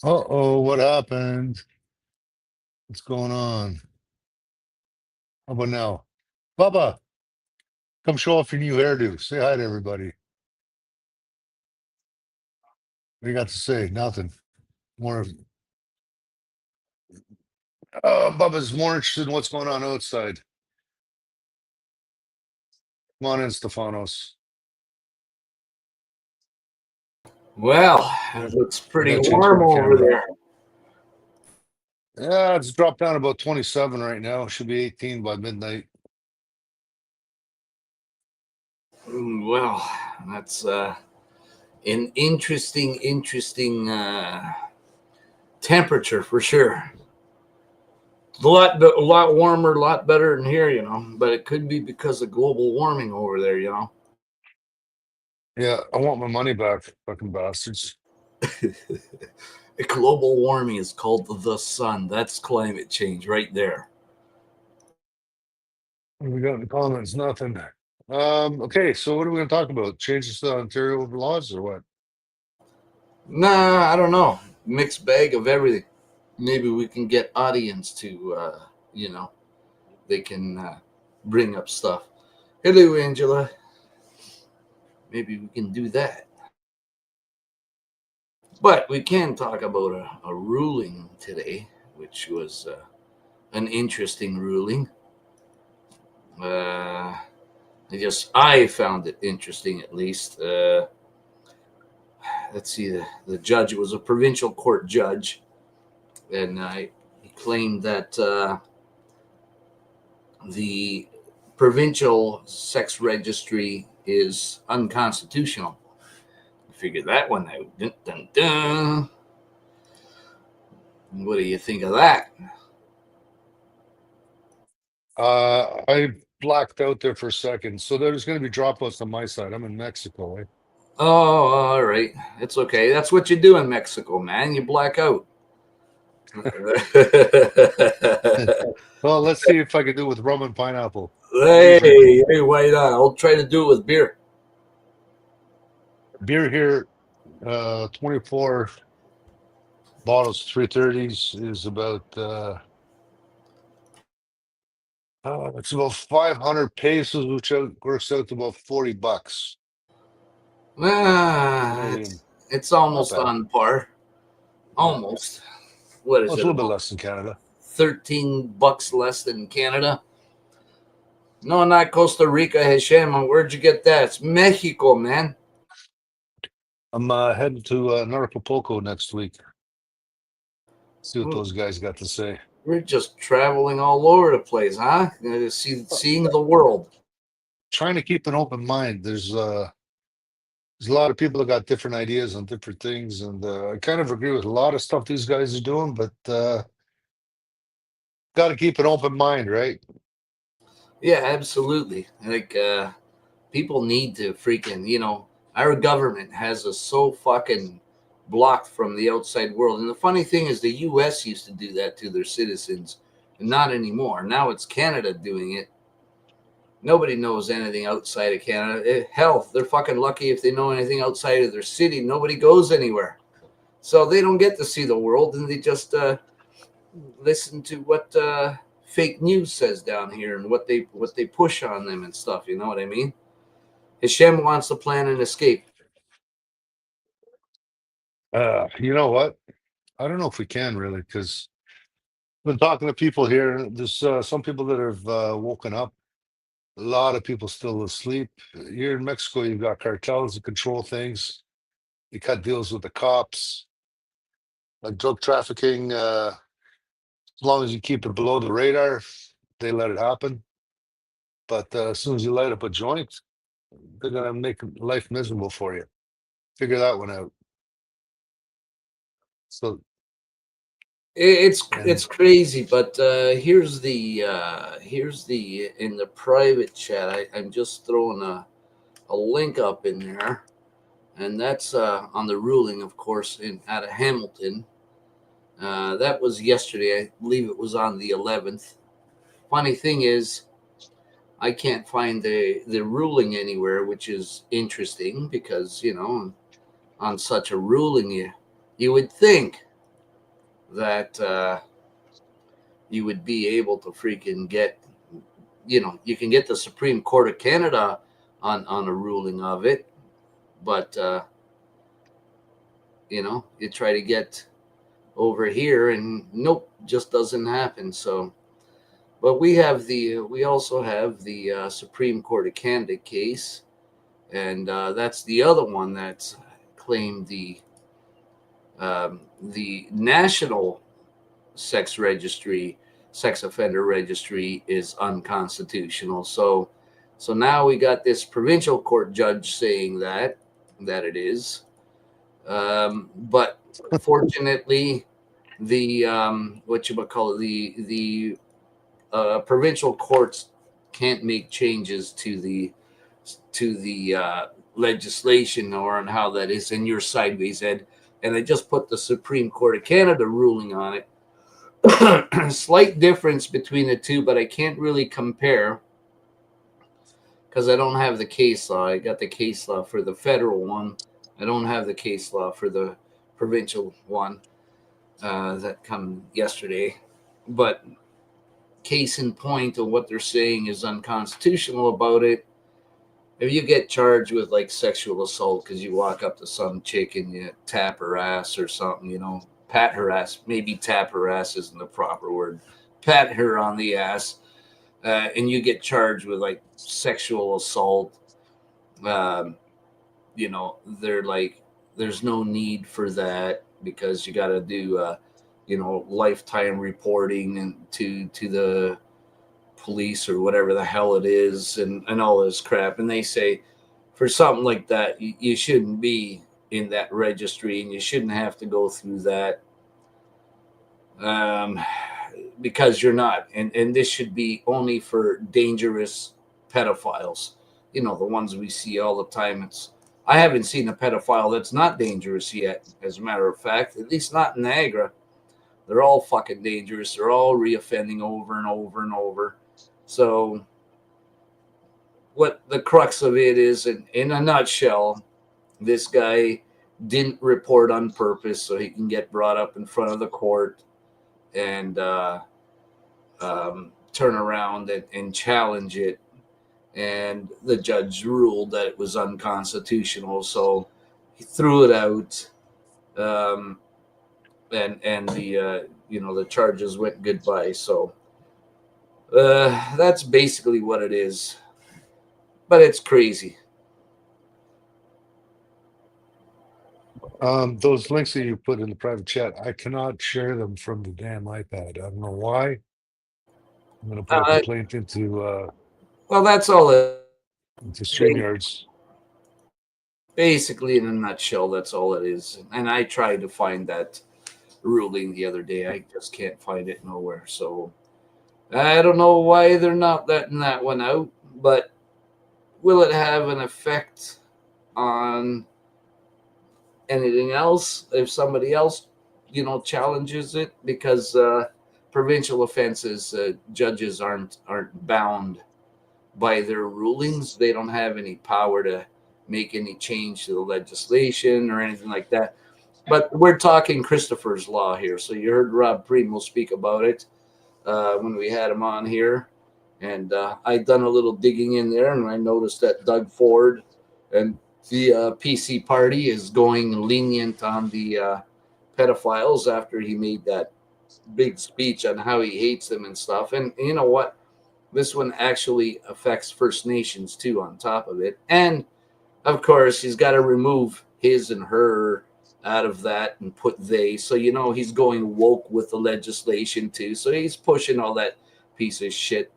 Uh-oh, what happened? What's going on? How about now? Bubba, come show off your new hairdo. Say hi to everybody. What do you got to say? Nothing. More. Bubba's more interested in what's going on outside. Come on in, Stefanos. Well, it looks pretty Gotta change warm my over camera. there. Yeah, it's dropped down about 27 right now. It should be 18 by midnight. Well, that's an interesting temperature for sure. A lot warmer, a lot better than here, you know. But it could be because of global warming over there, you know. Yeah, I want my money back, fucking bastards. Global warming is called the sun. That's climate change right there. We got in the comments nothing. Okay, so what are we going to talk about? Changes to Ontario laws or what? Nah, I don't know. Mixed bag of everything. Maybe we can get audience to, they can bring up stuff. Hello, Angela. Maybe we can do that. But we can talk about a ruling today, which was an interesting ruling. I found it interesting, at least. Let's see, the judge was a provincial court judge, and he claimed that the provincial sex registry is unconstitutional. I figured that one out. Dun, dun, dun. What do you think of that? I blacked out there for a second. So there's going to be dropouts on my side. I'm in Mexico. Oh, all right. It's okay. That's what you do in Mexico, man. You black out. Well, let's see if I can do it with rum and pineapple. Hey, why not? I'll try to do it with beer. Beer here, 24 bottles, 330s is about it's about 500 pesos, which works out to about $40. Canadian. It's almost Not bad. on par. Almost. What is Well, it's it? a little bit less than Canada. $13 less than Canada. No, not Costa Rica, Hashem. Where'd you get that? It's Mexico, man. I'm heading to Acapulco next week. See what those guys got to say. We're just traveling all over the place, huh? Seeing the world. Trying to keep an open mind. There's a lot of people that got different ideas on different things, and I kind of agree with a lot of stuff these guys are doing, but got to keep an open mind, right? Yeah, absolutely. Like, people need to freaking, our government has us so fucking blocked from the outside world. And the funny thing is, the U.S. used to do that to their citizens, and not anymore. Now it's Canada doing it. Nobody knows anything outside of Canada. Hell, they're fucking lucky if they know anything outside of their city. Nobody goes anywhere. So they don't get to see the world, and they just listen to what fake news says down here and what they push on them and stuff. You know what I mean? Hashem wants to plan an escape. You know what? I don't know if we can really, because I've been talking to people here. There's some people that have woken up. A lot of people still asleep. Here in Mexico, you've got cartels that control things. You cut deals with the cops, like drug trafficking. As long as you keep it below the radar, they let it happen. But as soon as you light up a joint, they're gonna make life miserable for you. Figure that one out. So It's crazy, but here's the in the private chat. I'm just throwing a link up in there, and that's on the ruling, of course, out of Hamilton. That was yesterday. I believe it was on the 11th. Funny thing is, I can't find the ruling anywhere, which is interesting because on such a ruling, you would think that you would be able to freaking get, you can get the Supreme Court of Canada on a ruling of it, but you try to get over here and nope, just doesn't happen. So, but we also have the Supreme Court of Canada case, and that's the other one that's claimed the national sex offender registry is unconstitutional. So now we got this provincial court judge saying that it is, but fortunately, the the provincial courts can't make changes to the legislation or on how that is. And you're sideways, Ed. And I just put the Supreme Court of Canada ruling on it. Slight difference between the two, but I can't really compare. because I don't have the case law. I got the case law for the federal one. I don't have the case law for the provincial one that come yesterday. But case in point of what they're saying is unconstitutional about it. If you get charged with like sexual assault because you walk up to some chick and you tap her ass or something, pat her ass, maybe tap her ass isn't the proper word, pat her on the ass, and you get charged with like sexual assault, um, they're like, there's no need for that because you got to do, lifetime reporting and to the police or whatever the hell it is, and all this crap. And they say for something like that, you shouldn't be in that registry and you shouldn't have to go through that, um, because you're not. And this should be only for dangerous pedophiles, the ones we see all the time. I haven't seen a pedophile that's not dangerous yet, as a matter of fact, at least not in Niagara. They're all fucking dangerous. They're all reoffending over and over and over. So what the crux of it is, in a nutshell, this guy didn't report on purpose so he can get brought up in front of the court and turn around and challenge it. And the judge ruled that it was unconstitutional, so he threw it out, and the charges went goodbye. So that's basically what it is, but it's crazy. Those links that you put in the private chat, I cannot share them from the damn iPad. I don't know why. I'm going to put a complaint into Well, that's all StreamYards. Basically, in a nutshell, that's all it is. And I tried to find that ruling the other day. I just can't find it nowhere. So I don't know why they're not letting that one out, but will it have an effect on anything else if somebody else, challenges it? Because provincial offenses, judges aren't bound by their rulings. They don't have any power to make any change to the legislation or anything like that. But we're talking Christopher's Law here. So you heard Rob Primo speak about it when we had him on here. And I done a little digging in there, and I noticed that Doug Ford and the PC party is going lenient on the pedophiles after he made that big speech on how he hates them and stuff. And you know what? This one actually affects First Nations too, on top of it. And of course, he's got to remove his and her out of that and put they. So, he's going woke with the legislation too. So he's pushing all that piece of shit,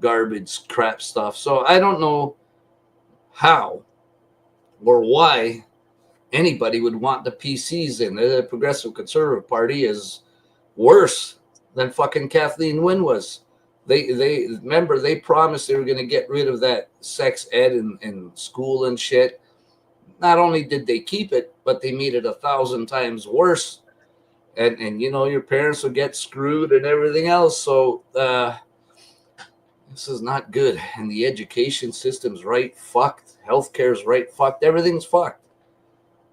garbage, crap stuff. So I don't know how or why anybody would want the PCs in. The Progressive Conservative Party is worse than fucking Kathleen Wynne was. They remember they promised they were going to get rid of that sex ed in school and shit. Not only did they keep it, but they made it 1,000 times worse. And your parents will get screwed and everything else. So this is not good. And the education system's right fucked. Healthcare's right fucked. Everything's fucked.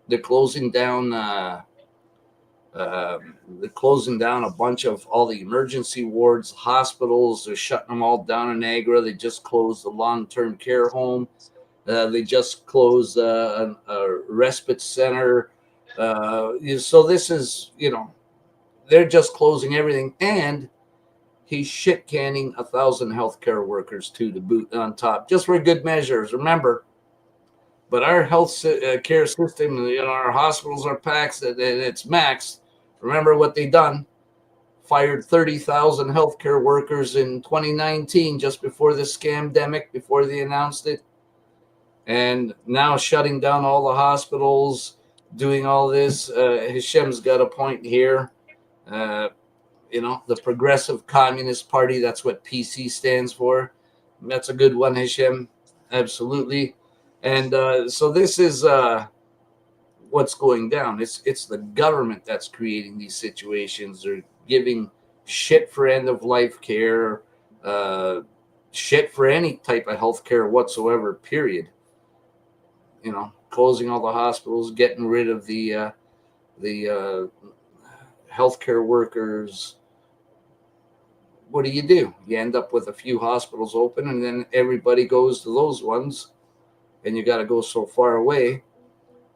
They're closing down. They're closing down a bunch of all the emergency wards, hospitals. They're shutting them all down in Niagara. They just closed the long-term care home. They just closed a respite center. So this is, they're just closing everything. And he's shit canning 1,000 healthcare workers too, to boot on top, just for good measures. Remember, but our health care system, our hospitals are packed. It's maxed. Remember what they done? Fired 30,000 healthcare workers in 2019, just before the scamdemic, before they announced it. And now shutting down all the hospitals, doing all this. Hashem's got a point here. The Progressive Communist Party, that's what PC stands for. That's a good one, Hashem. Absolutely. And so this is what's going down. It's the government that's creating these situations. They're giving shit for end of life care, shit for any type of healthcare whatsoever, period. Closing all the hospitals, getting rid of the healthcare workers. What do? You end up with a few hospitals open, and then everybody goes to those ones, and you got to go so far away.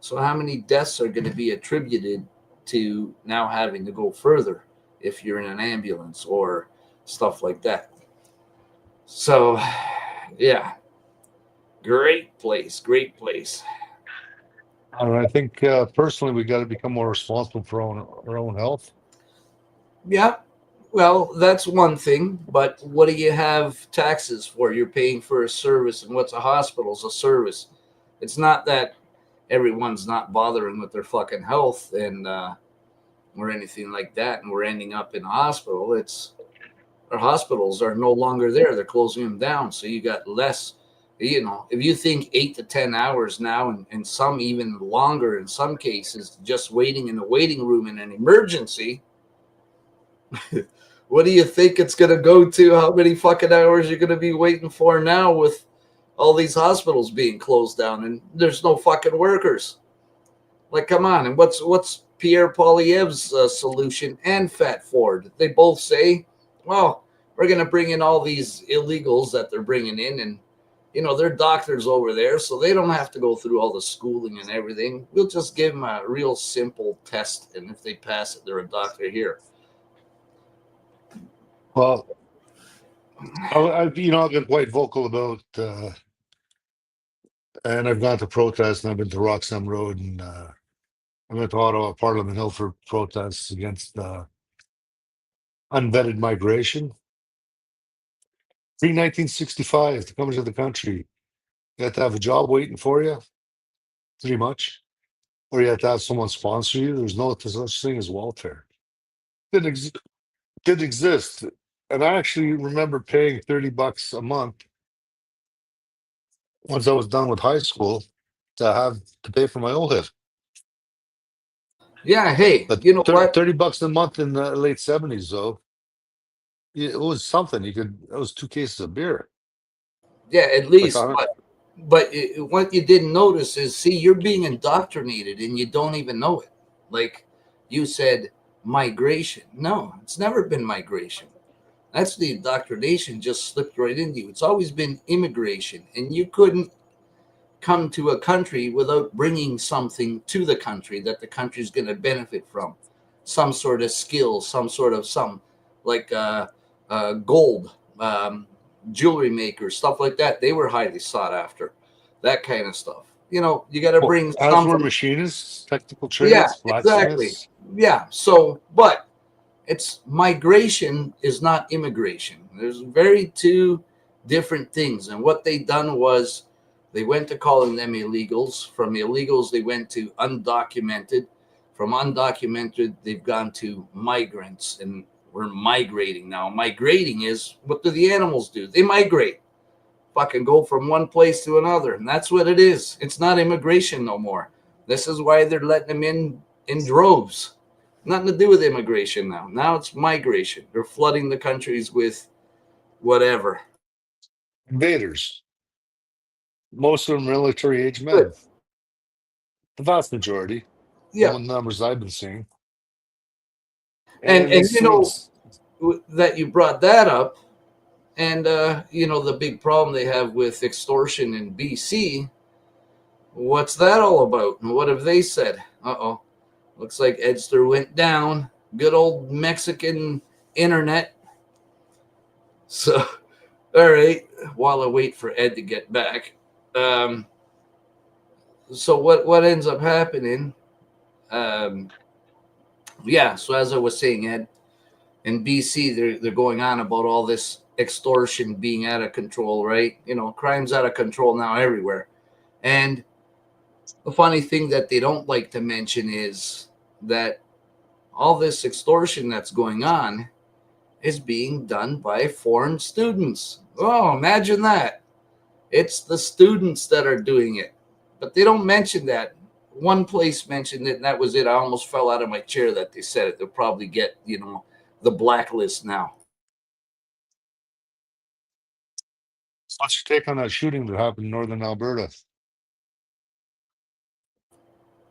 So how many deaths are going to be attributed to now having to go further if you're in an ambulance or stuff like that? So, yeah, great place, great place. And I think personally, we got to become more responsible for our own health. Yeah, well, that's one thing, but what do you have taxes for? You're paying for a service, and what's a hospital's a service. It's not that everyone's not bothering with their fucking health and or anything like that, and we're ending up in a hospital. It's our hospitals are no longer there; they're closing them down. So you got less. If you think 8 to 10 hours now, and some even longer in some cases, just waiting in the waiting room in an emergency. What do you think it's going to go to? How many fucking hours you're going to be waiting for now with all these hospitals being closed down and there's no fucking workers? Like, come on. And what's Pierre Poilievre's solution and Fat Ford? They both say, well, we're going to bring in all these illegals that they're bringing in, and they're doctors over there, so they don't have to go through all the schooling and everything. We'll just give them a real simple test, and if they pass it, they're a doctor here. Well, I've been quite vocal about, and I've gone to protests, and I've been to Roxham Road, and I went to Ottawa Parliament Hill for protests against unvetted migration. Pre-1965, to come into the country, you had to have a job waiting for you, pretty much, or you had to have someone sponsor you. There's no such thing as welfare. Didn't didn't exist. And I actually remember paying $30 a month once I was done with high school to have to pay for my OLIV. Yeah, hey, But you know what? $30 a month in the late '70s, though, it was something. It was 2 cases of beer. Yeah, at Like least, on it. but what you didn't notice is, see, you're being indoctrinated and you don't even know it. Like you said, migration. No, it's never been migration. That's the indoctrination just slipped right into you. It's always been immigration, and you couldn't come to a country without bringing something to the country that the country's going to benefit from, some sort of skill, some like gold, jewelry makers, stuff like that. They were highly sought after, that kind of stuff. You got to Well, bring as were something. machinists, technical Yeah, trades, exactly. blacksmiths. Yeah. So, but it's migration is not immigration. There's very two different things. And what they done was they went to calling them illegals. From illegals, they went to undocumented. From undocumented, they've gone to migrants, and we're migrating now. Migrating is, what do the animals do? They migrate, fucking go from one place to another, and that's what it is. It's not immigration no more. This is why they're letting them in droves. Nothing to do with immigration now. Now it's migration. They're flooding the countries with whatever. Invaders. Most of them military age Good. men. The vast majority, from Yeah, the numbers I've been seeing. and And these things, that you brought that up, and the big problem they have with extortion in BC. What's that all about? And what have they said? Uh-oh. Looks like Edster went down. Good old Mexican internet. So, all right, while I wait for Ed to get back. Um, so what ends up happening? Um, yeah. So as I was saying, Ed, in BC, they're going on about all this extortion being out of control, right? Crime's out of control now everywhere. And the funny thing that they don't like to mention is that all this extortion that's going on is being done by foreign students. Oh, imagine that. It's the students that are doing it. But they don't mention that. One place mentioned it, and that was it. I almost fell out of my chair that they said it. They'll probably get, the blacklist now. What's your take on that shooting that happened in northern Alberta?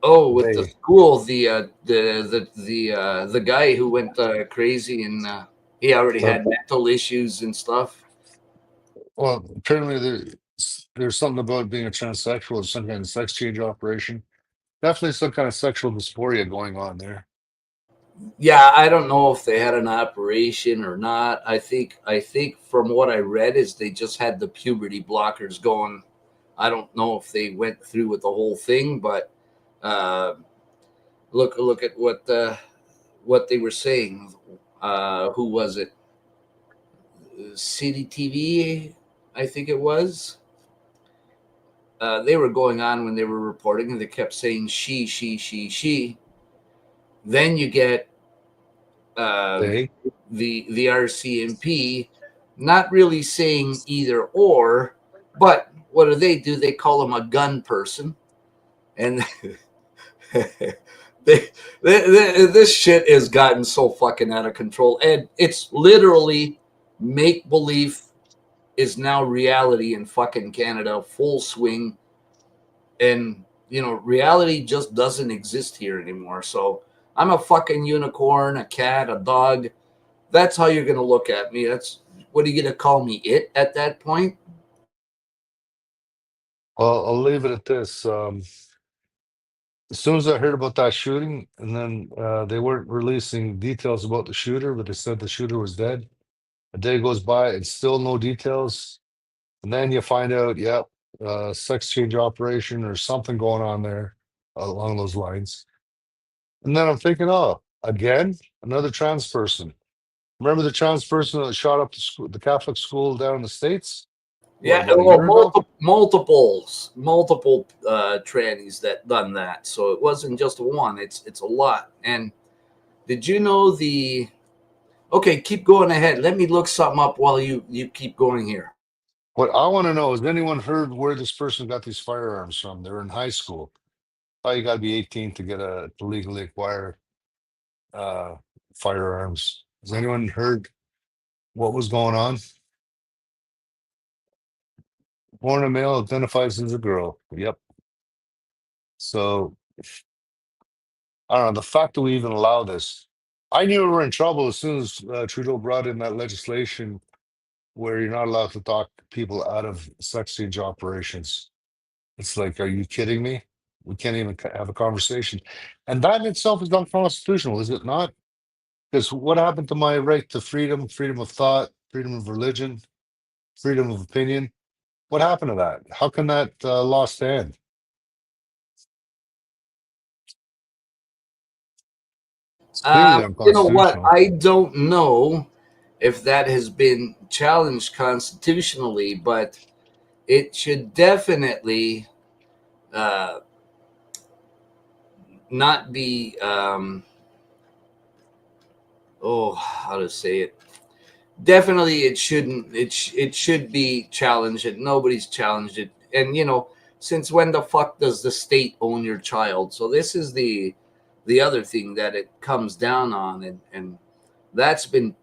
Oh, with the They school, the guy who went crazy and he already uh, had mental issues and stuff. well, apparently there's something about being a transsexual, some kind of sex change operation. Definitely some kind of sexual dysphoria going on there. Yeah, I don't know if they had an operation or not. I think from what I read is they just had the puberty blockers going. I don't know if they went through with the whole thing, but uh, look at what they were saying. Who was it? City TV, I think it was. They were going on when they were reporting, and they kept saying she. Then you get uh, They the RCMP not really saying either or, but what do? They call him a gun person, and this shit has gotten so fucking out of control, and it's literally make believe is now reality in fucking Canada, full swing, and reality just doesn't exist here anymore. So I'm a fucking unicorn, a cat, a dog. That's how you're gonna look at me. That's what are you gonna call me? It at that point? Well, I'll leave it at this. As soon as I heard about that shooting, and then they weren't releasing details about the shooter, but they said the shooter was dead. A day goes by and still no details. And then you find out, yep, sex change operation or something going on there along those lines. And then I'm thinking, oh, again, another trans person. Remember the trans person that shot up the school, the Catholic school down in the States? What, Yeah, about a well, year ago? multiple trannies that done that. So it wasn't just one. It's a lot. And did you know the? Okay, keep going ahead. Let me look something up while you keep going here. What I want to know is, anyone heard where this person got these firearms from? They're in high school. Oh, you got to be 18 to get to legally acquire uh, firearms. Has anyone heard what was going on? Born a male, identifies as a girl. Yep. So I don't know, the fact that we even allow this. I knew we were in trouble as soon as Trudeau brought in that legislation where you're not allowed to talk people out of sex change operations. It's like, are you kidding me? We can't even have a conversation. And that in itself is unconstitutional, is it not? Because what happened to my right to freedom, freedom of thought, freedom of religion, freedom of opinion? What happened to that? How can that law stand? It's clearly You know what? unconstitutional. I don't know if that has been challenged constitutionally, but it should definitely uh, not be. Oh, how to say it? Definitely, it shouldn't. It should be challenged. And nobody's challenged it. And since when the fuck does the state own your child? So this is the other thing that it comes down on, and that's been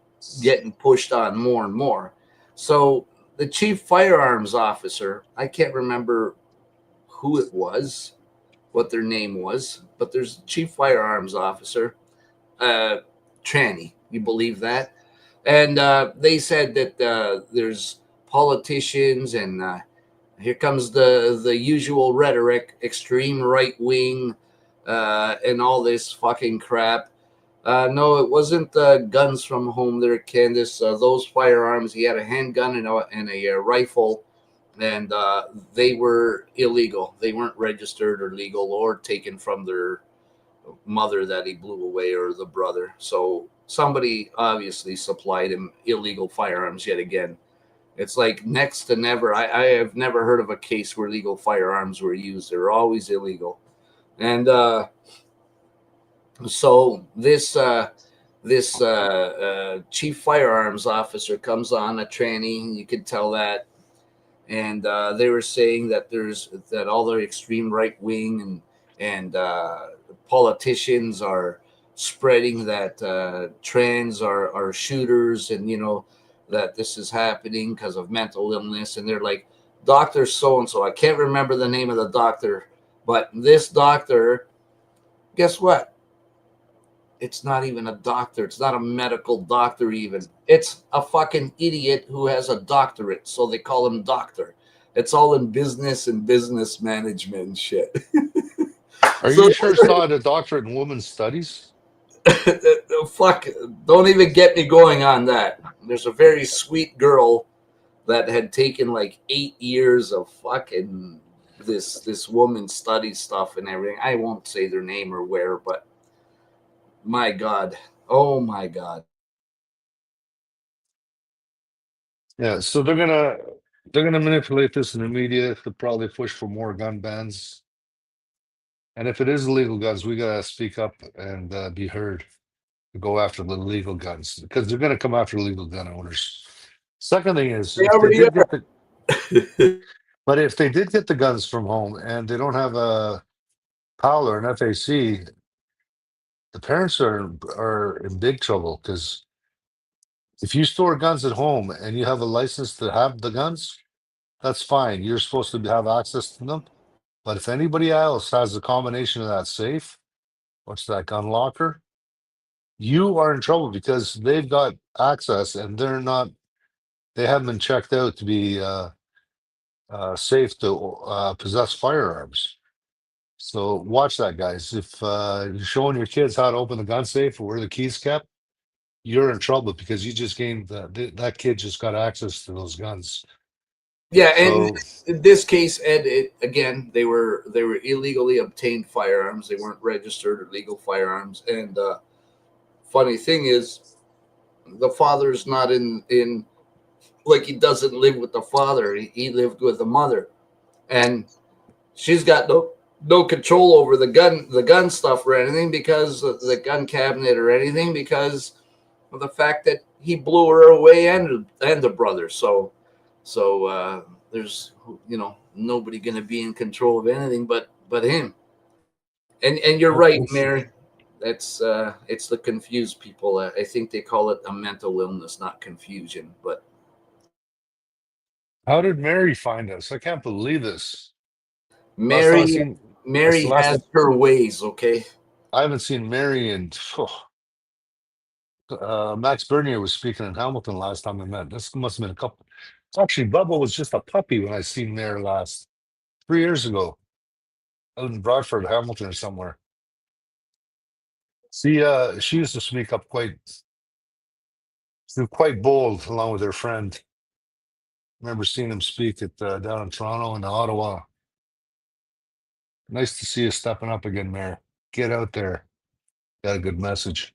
getting pushed on more and more. So the chief firearms officer, I can't remember who it was, what their name was, but there's a chief firearms officer, uh, tranny. You believe that? And they said that there's politicians, and here comes the usual rhetoric, extreme right wing, and all this fucking crap. No, it wasn't guns from home there, Candace. Those firearms, he had a handgun and a rifle, and they were illegal. They weren't registered or legal or taken from their mother that he blew away or the brother. So somebody obviously supplied him illegal firearms yet again. It's like next to never. I have never heard of a case where legal firearms were used. They're always illegal. And so this chief firearms officer comes on a tranny. You could tell that, and they were saying that there's that all the extreme right wing and politicians are spreading that trans are shooters, and that this is happening because of mental illness, and they're like, Doctor so and so. I can't remember the name of the doctor, but this doctor, guess what? It's not even a doctor. It's not a medical doctor, even. It's a fucking idiot who has a doctorate, so they call him doctor. It's all in business and business management and shit. Are So, you sure it's not a doctorate in women's studies? fuck, don't even get me going on that. There's a very sweet girl that had taken like 8 years of fucking this woman study stuff and everything. I won't say their name or where, but my God, oh my God. Yeah, so they're gonna manipulate this in the media to probably push for more gun bans. And if it is illegal guns, we gotta speak up and be heard to go after the legal guns because they're gonna come after legal gun owners. Second thing is, They if they already did get the, are. but if they did get the guns from home and they don't have a PAL or an FAC, the parents are in big trouble because if you store guns at home and you have a license to have the guns, that's fine. You're supposed to have access to them. But if anybody else has a combination of that safe, what's that gun locker, you are in trouble because they've got access and they haven't been checked out to be safe to possess firearms. So watch that, guys. If you're showing your kids how to open the gun safe or where the keys kept, you're in trouble because you just gained that kid just got access to those guns. Yeah, and So in this case, Ed, again, they were illegally obtained firearms. They weren't registered or legal firearms. And funny thing is, the father's not in like he doesn't live with the father. He lived with the mother, and she's got no control over the gun stuff or anything because of the gun cabinet or anything because of the fact that he blew her away and the brother. So there's nobody going to be in control of anything but him. And you're right, Mary. That's it's the confused people. I think they call it a mental illness, not confusion. But how did Mary find us? I can't believe this. Last time I Mary seen that's the Mary last has her ways. Okay. I haven't seen Mary in Max Bernier was speaking in Hamilton last time I met. This must have been a couple. Actually, Bubba was just a puppy when I seen there last 3 years ago out in Broadford, Hamilton, or somewhere. See, she used to speak up quite bold along with her friend. Remember seeing him speak at down in Toronto and Ottawa. Nice to see you stepping up again, Mayor. Get out there. Got a good message.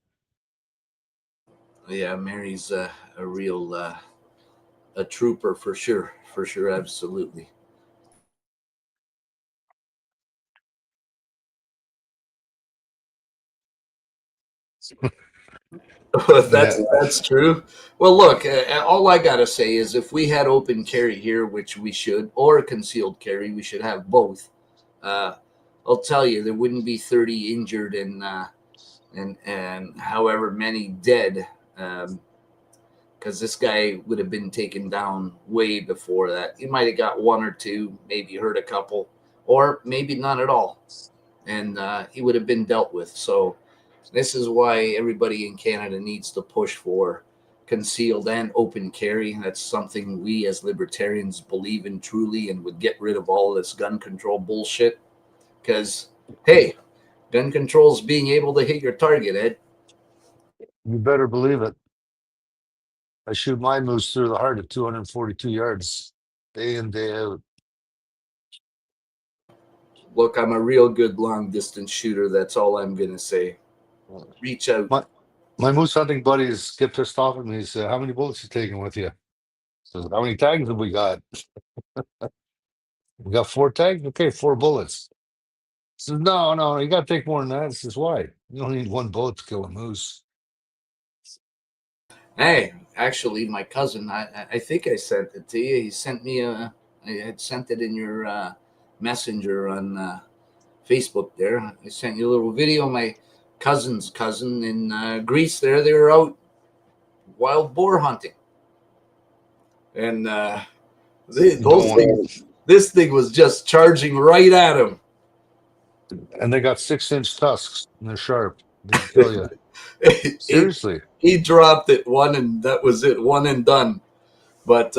Yeah, Mary's a real a trooper for sure, absolutely. Yeah. That's true. Well, look, all I gotta say is if we had open carry here, which we should, or concealed carry, we should have both. Uh, I'll tell you, there wouldn't be 30 injured and however many dead, because this guy would have been taken down way before that. He might have got one or two, maybe hurt a couple, or maybe none at all, and he would have been dealt with. So this is why everybody in Canada needs to push for concealed and open carry. That's something we as libertarians believe in truly and would get rid of all this gun control bullshit. Because, hey, gun control is being able to hit your target, Ed. You better believe it. I shoot my moose through the heart at 242 yards, day in, day out. Look, I'm a real good long distance shooter. That's all I'm going to say. Reach out. My my moose hunting buddies get pissed off at me. He said, "How many bullets you taking with you?" So how many tags have we got? We got 4 tags. Okay, 4 bullets. He says, "No, no, you got to take more than that." He says, "Why? You don't need 1 bullet to kill a moose." Hey, actually, my cousin, I think I sent it to you. He sent me I had sent it in your messenger on Facebook there. I sent you a little video. My cousin's cousin in Greece there, they were out wild boar hunting. and Don't this thing was just charging right at him. and they got 6-inch tusks and they're sharp. They can kill you. he, Seriously. he dropped it one, and that was it, one and done. But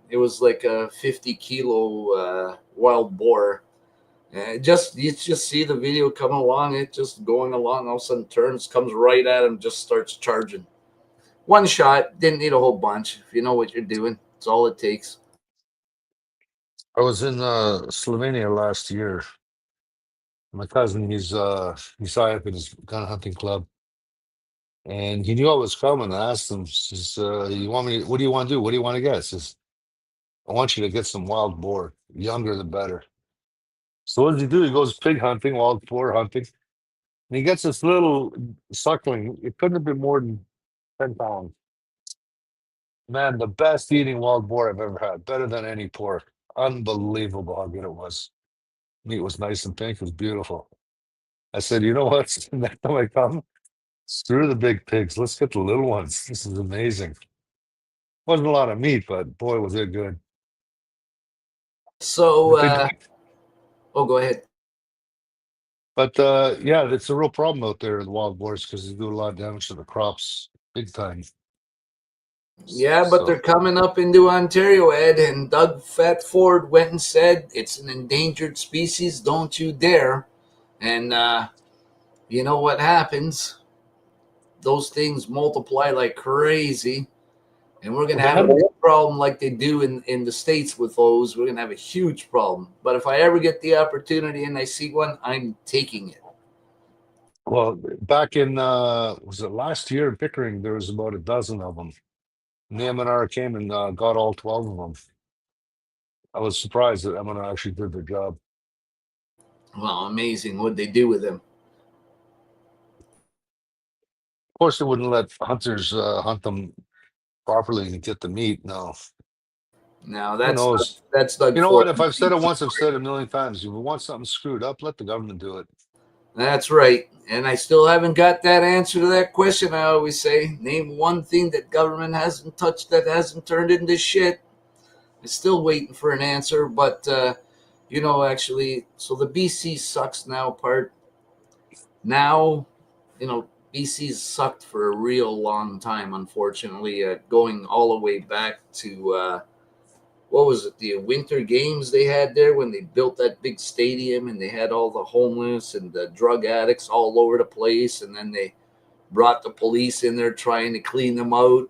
it was like a 50-kilo wild boar. And you just see the video come along. It just going along. All of a sudden, turns, comes right at him, just starts charging. One shot, didn't need a whole bunch. If you know what you're doing, it's all it takes. I was in Slovenia last year. My cousin, he's high up in his gun hunting club, and he knew I was coming. I asked him, says, "You want me? What do you want to do? What do you want to get?" I says, "I want you to get some wild boar. Younger the better." So what does he do? He goes pig hunting, wild boar hunting, and he gets this little suckling. It couldn't have been more than 10 pounds. Man, the best eating wild boar I've ever had. Better than any pork. Unbelievable how good it was. Meat was nice and pink. It was beautiful. I said, you know what? Next time I come, screw the big pigs. Let's get the little ones. This is amazing. Wasn't a lot of meat, but boy, was it good. So, But they, go ahead. but yeah, it's a real problem out there, the wild boars, because they do a lot of damage to the crops, big time. Yeah, but they're So coming up into Ontario, Ed, and Doug Fat Ford went and said it's an endangered species. Don't you dare. And you know what happens? Those things multiply like crazy. And we're going to they have a haven't. big problem like they do in the States with those. We're going to have a huge problem. But if I ever get the opportunity and I see one, I'm taking it. Well, back in was it last year in Pickering, there was about a dozen of them. And the MNR came and got all 12 of them. I was surprised that MNR actually did their job. Well, amazing. What'd they do with him? Of course, they wouldn't let hunters hunt them properly and get the meat. No, Now who that's knows? that's Doug You know Ford. what? If I've said it once, I've said it a million times. If you want something screwed up, let the government do it. That's right. And I still haven't got that answer to that question. I always say, name one thing that government hasn't touched that hasn't turned into shit. I'm still waiting for an answer, but actually, so the BC sucks now part. Now, BC's sucked for a real long time, unfortunately, going all the way back to what was it, the Winter Games they had there when they built that big stadium and they had all the homeless and the drug addicts all over the place, and then they brought the police in there trying to clean them out.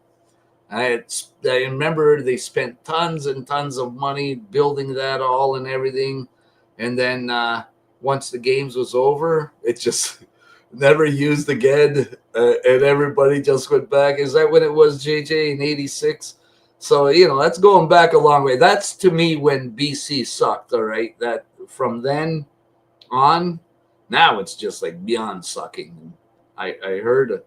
I remember they spent tons and tons of money building that all and everything, and then once the games was over, it just never used again, and everybody just went back. Is that when it was, JJ, in '86? So that's going back a long way. That's to me when BC sucked. All right, that from then on, now it's just like beyond sucking. I heard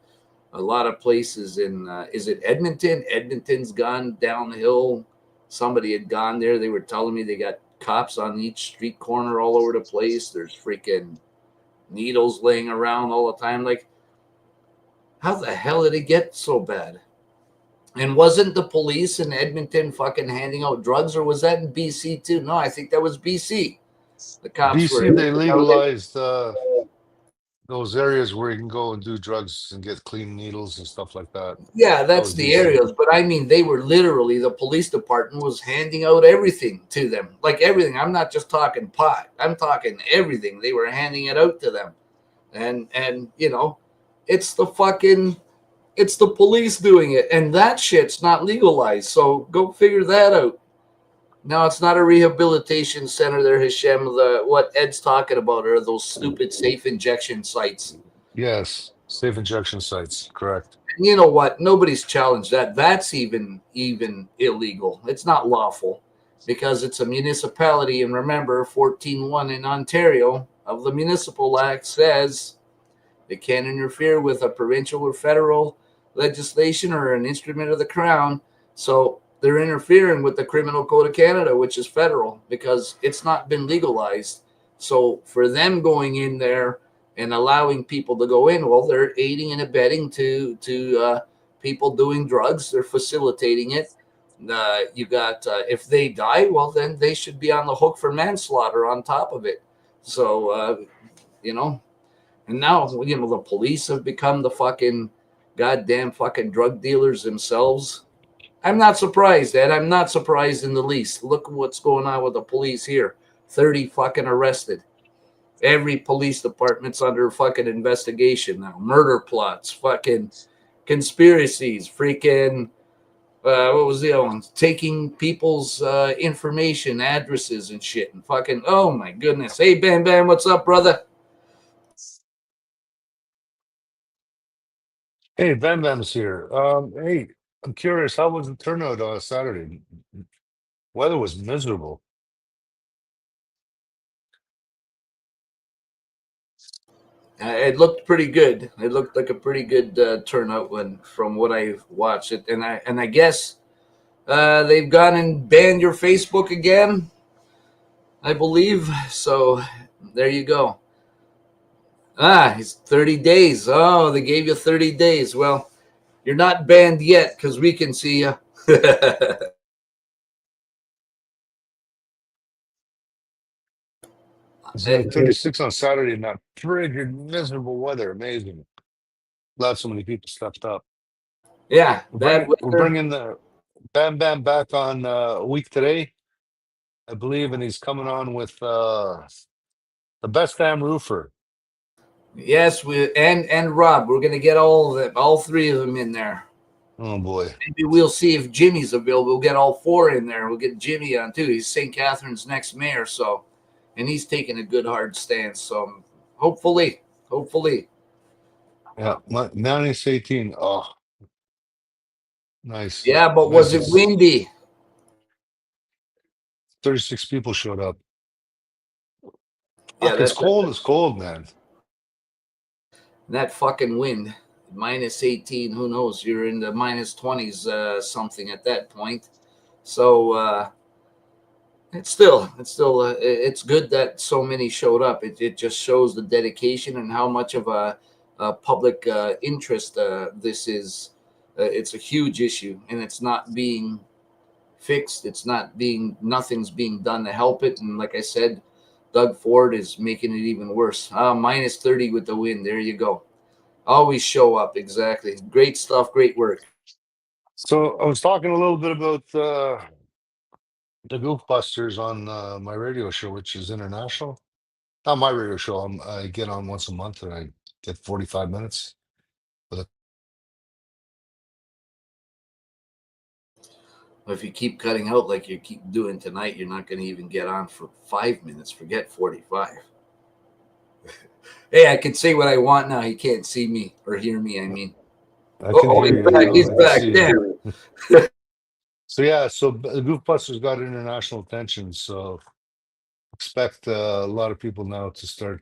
a lot of places in is it Edmonton? Edmonton's gone downhill. Somebody had gone there. They were telling me they got cops on each street corner all over the place. There's freaking needles laying around all the time. Like, how the hell did it get so bad? And wasn't the police in Edmonton fucking handing out drugs, or was that in BC too? No, I think that was BC. The cops were. BC, they legalized those areas where you can go and do drugs and get clean needles and stuff like that. Yeah, That that's was the BC. areas. But I mean, they were literally, the police department was handing out everything to them. Like everything. I'm not just talking pot. I'm talking everything. They were handing it out to them. And it's it's the police doing it. And that shit's not legalized. So go figure that out. No, it's not a rehabilitation center there, Hashem. What Ed's talking about are those stupid safe injection sites. Yes, safe injection sites, correct. And you know what? Nobody's challenged that. That's even illegal. It's not lawful because it's a municipality. And remember, 14.1 in Ontario of the Municipal Act says they can't interfere with a provincial or federal legislation or an instrument of the Crown. So they're interfering with the Criminal Code of Canada, which is federal, because it's not been legalized. So for them going in there and allowing people to go in, well, they're aiding and abetting to people doing drugs. They're facilitating it. You got if they die, well, then they should be on the hook for manslaughter on top of it. So you know, and now the police have become the fucking goddamn fucking drug dealers themselves. I'm not surprised, Ed. I'm not surprised in the least. Look what's going on with the police here. 30 fucking arrested. Every police department's under fucking investigation now. Murder plots, fucking conspiracies, freaking what was the other one? Taking people's information, addresses, and shit, and fucking. Oh my goodness! Hey, Bam Bam, what's up, brother? Hey, Bam Bam's here. Hey, I'm curious, how was the turnout on Saturday? Weather was miserable. It looked pretty good. It looked like a pretty good turnout when, from what I've watched it, and I guess they've gone and banned your Facebook again, I believe. So there you go. It's 30 days. Oh, they gave you 30 days. Well, you're not banned yet because we can see you. It's like 36 on Saturday and that frigid, miserable weather. Amazing. Glad so many people stepped up. Yeah, We're bad bringing we're weather. bringing the Bam Bam back on a week today, I believe, and he's coming on with the best damn roofer. Yes, we and Rob. We're gonna get all of them, all three of them in there. Oh boy. Maybe we'll see if Jimmy's available. We'll get all four in there. We'll get Jimmy on too. He's St. Catharines' next mayor, so and he's taking a good hard stance. So hopefully. Yeah, minus 18. Oh, nice. Yeah, but Nice. was it It's windy? 36 people showed up. Yeah, Fuck, it's that cold. It's cold, man. that fucking wind. Minus 18, who knows? You're in the minus 20s something at that point. So it's good that so many showed up. It just shows the dedication and how much of a public interest this is. It's a huge issue, and it's not being fixed. Nothing's being done to help it. And like I said, Doug Ford is making it even worse. Minus 30 with the wind. There you go. Always show up. Exactly. Great stuff. Great work. So I was talking a little bit about the Goofbusters on my radio show, which is international. Not my radio show. I get on once a month and I get 45 minutes with a If you keep cutting out like you keep doing tonight, you're not going to even get on for 5 minutes. Forget 45. Hey, I can say what I want now. He can't see me or hear me. I mean, I can oh, hear he's you back. now. He's I can back. see you. Damn. So yeah, so the Goofbusters got international attention. So expect a lot of people now to start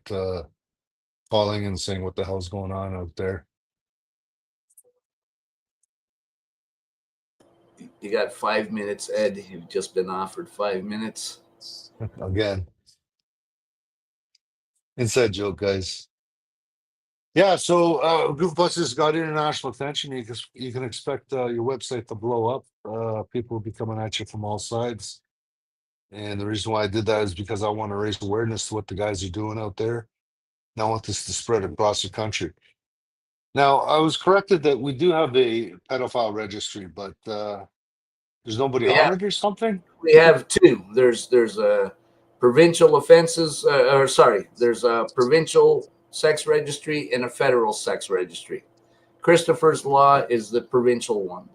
calling and saying what the hell's going on out there. You got 5 minutes, Ed. You've just been offered 5 minutes. Again, inside joke, guys. Yeah, so Goofbusters got international attention. You can expect your website to blow up. People will be coming at you from all sides. And the reason why I did that is because I want to raise awareness to what the guys are doing out there. And I want this to spread across the country. Now, I was corrected that we do have a pedophile registry, but there's nobody We on have it or something. we have two. There's a provincial offenses, or sorry, there's a provincial sex registry and a federal sex registry. Christopher's Law is the provincial one,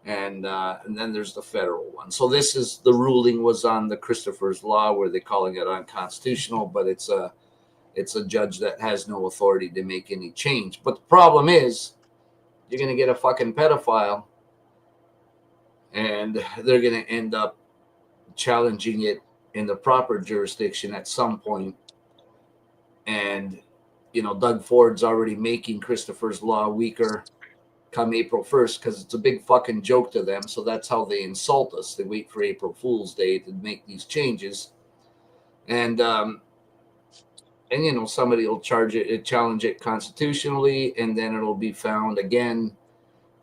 and then there's the federal one. So this is the ruling was on the Christopher's Law, where they're calling it unconstitutional, but it's a judge that has no authority to make any change. But the problem is, you're gonna get a fucking pedophile, and they're gonna end up challenging it in the proper jurisdiction at some point. And Doug Ford's already making Christopher's Law weaker come April 1st because it's a big fucking joke to them. So that's how they insult us. They wait for April Fool's Day to make these changes, and somebody will challenge it constitutionally, and then it'll be found again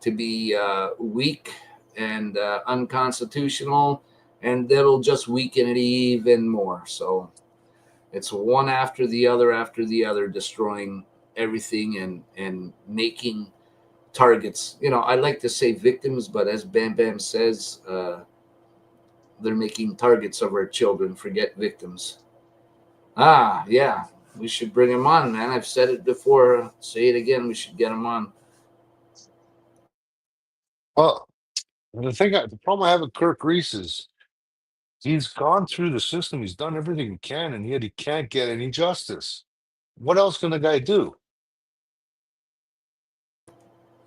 to be weak and unconstitutional, and that'll just weaken it even more. So it's one after the other, destroying everything and making targets. I like to say victims, but as Bam Bam says, they're making targets of our children. Forget victims. Yeah, we should bring him on, man. I've said it before. Say it again. We should get him on. Well, the problem I have with Kirk Reese is he's gone through the system. He's done everything he can, and yet he can't get any justice. What else can the guy do?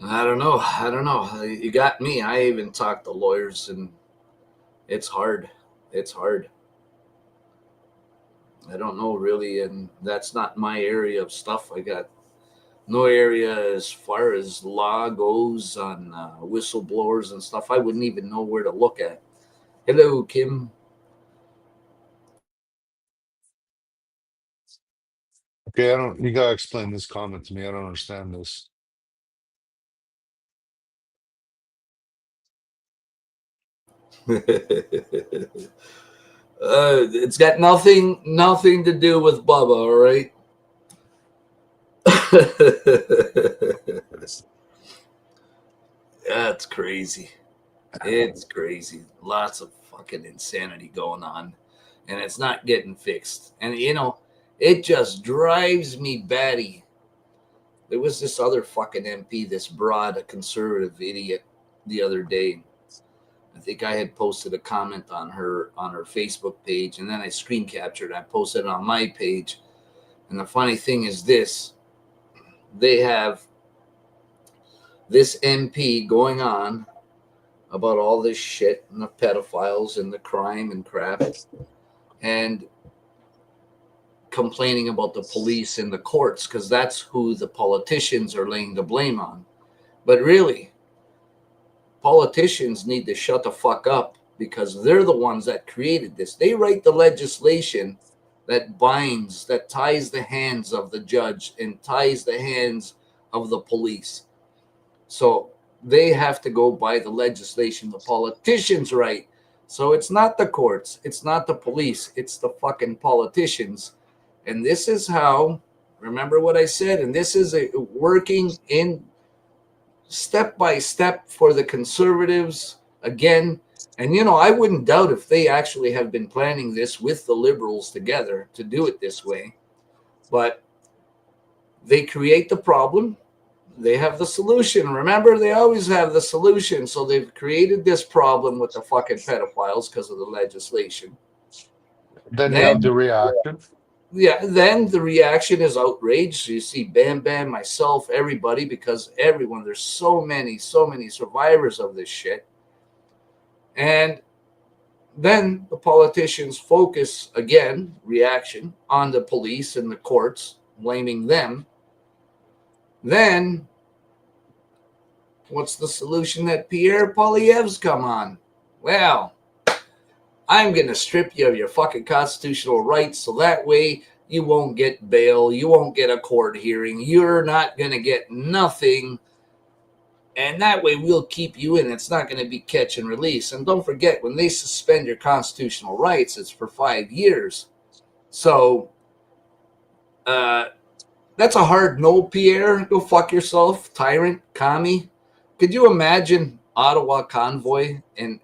I don't know. You got me. I even talked to lawyers, and it's hard. It's hard. I don't know really, and that's not my area of stuff. I got no area as far as law goes on whistleblowers and stuff. I wouldn't even know where to look at. Hello, Kim. Okay, I don't. You gotta explain this comment to me. I don't understand this. It's got nothing to do with Bubba, all right? That's crazy. It's crazy. Lots of fucking insanity going on, and it's not getting fixed. And it just drives me batty. There was this other fucking MP, this broad, a conservative idiot, the other day. I think I had posted a comment on her Facebook page, and then I screen captured. I posted it on my page. And the funny thing is this: they have this MP going on about all this shit and the pedophiles and the crime and crap, and complaining about the police and the courts because that's who the politicians are laying the blame on. But really, politicians need to shut the fuck up because they're the ones that created this. They write the legislation that binds, that ties the hands of the judge and ties the hands of the police. So they have to go by the legislation the politicians write. So it's not the courts, it's not the police, it's the fucking politicians. And this is how, remember what I said, and this is working in step by step for the conservatives again. And I wouldn't doubt if they actually have been planning this with the liberals together to do it this way. But they create the problem, they have the solution. Remember, they always have the solution. So they've created this problem with the fucking pedophiles because of the legislation. Then you have the reaction. Then the reaction is outrage. You see Bam Bam, myself, everybody, because there's so many survivors of this shit. And then the politicians focus again, reaction, on the police and the courts, blaming them. Then what's the solution that Pierre Poilievre's come on? Well, I'm going to strip you of your fucking constitutional rights so that way you won't get bail, you won't get a court hearing, you're not going to get nothing, and that way we'll keep you in. It's not going to be catch and release. And don't forget, when they suspend your constitutional rights, it's for 5 years. So that's a hard no, Pierre. Go fuck yourself, tyrant, commie. Could you imagine Ottawa convoy and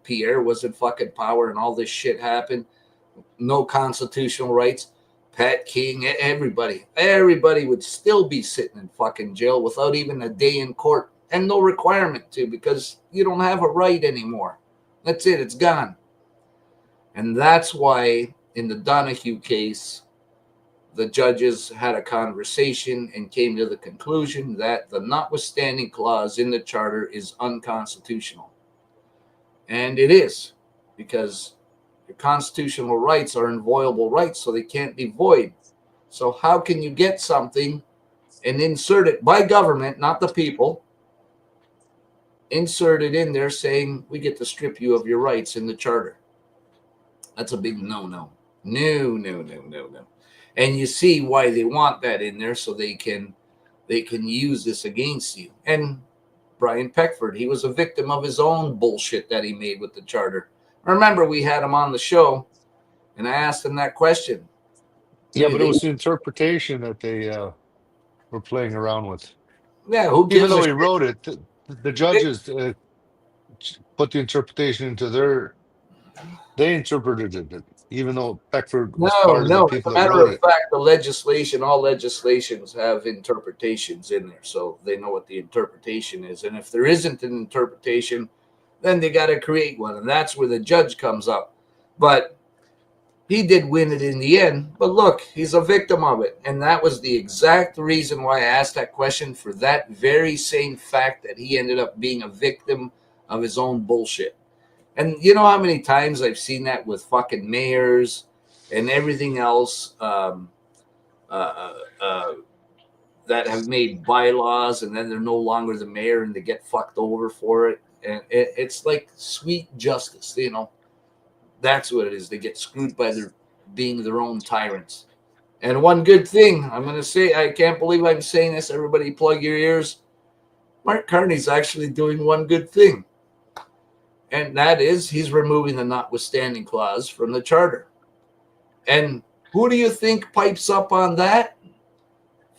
Pierre was in fucking power and all this shit happened? No constitutional rights. Pat King, everybody would still be sitting in fucking jail without even a day in court and no requirement to, because you don't have a right anymore. That's it. It's gone. And that's why in the Donahue case, the judges had a conversation and came to the conclusion that the notwithstanding clause in the charter is unconstitutional. And it is, because your constitutional rights are inviolable rights, so they can't be void. So how can you get something and insert it by government, not the people, insert it in there saying we get to strip you of your rights in the charter? That's a big no. No. And you see why they want that in there, so they can use this against you. And Brian Peckford. He was a victim of his own bullshit that he made with the charter. Remember, we had him on the show, and I asked him that question. Yeah, but it was the interpretation that they were playing around with. Yeah, who Even gives a though he shit? wrote it, the judges put the interpretation into they interpreted it, even though Beckford was part of the No. As people a that matter wrote of it. fact, the legislation, all legislations have interpretations in there, so they know what the interpretation is. And if there isn't an interpretation, then they got to create one, and that's where the judge comes up. But he did win it in the end. But look, he's a victim of it, and that was the exact reason why I asked that question, for that very same fact that he ended up being a victim of his own bullshit. And you know how many times I've seen that with fucking mayors and everything else, uh, uh, that have made bylaws and then they're no longer the mayor and they get fucked over for it. And it's like sweet justice, you know. That's what it is. They get screwed by their being their own tyrants. And one good thing I'm going to say, I can't believe I'm saying this. Everybody, plug your ears. Mark Carney's actually doing one good thing. And that is he's removing the notwithstanding clause from the charter. And who do you think pipes up on that?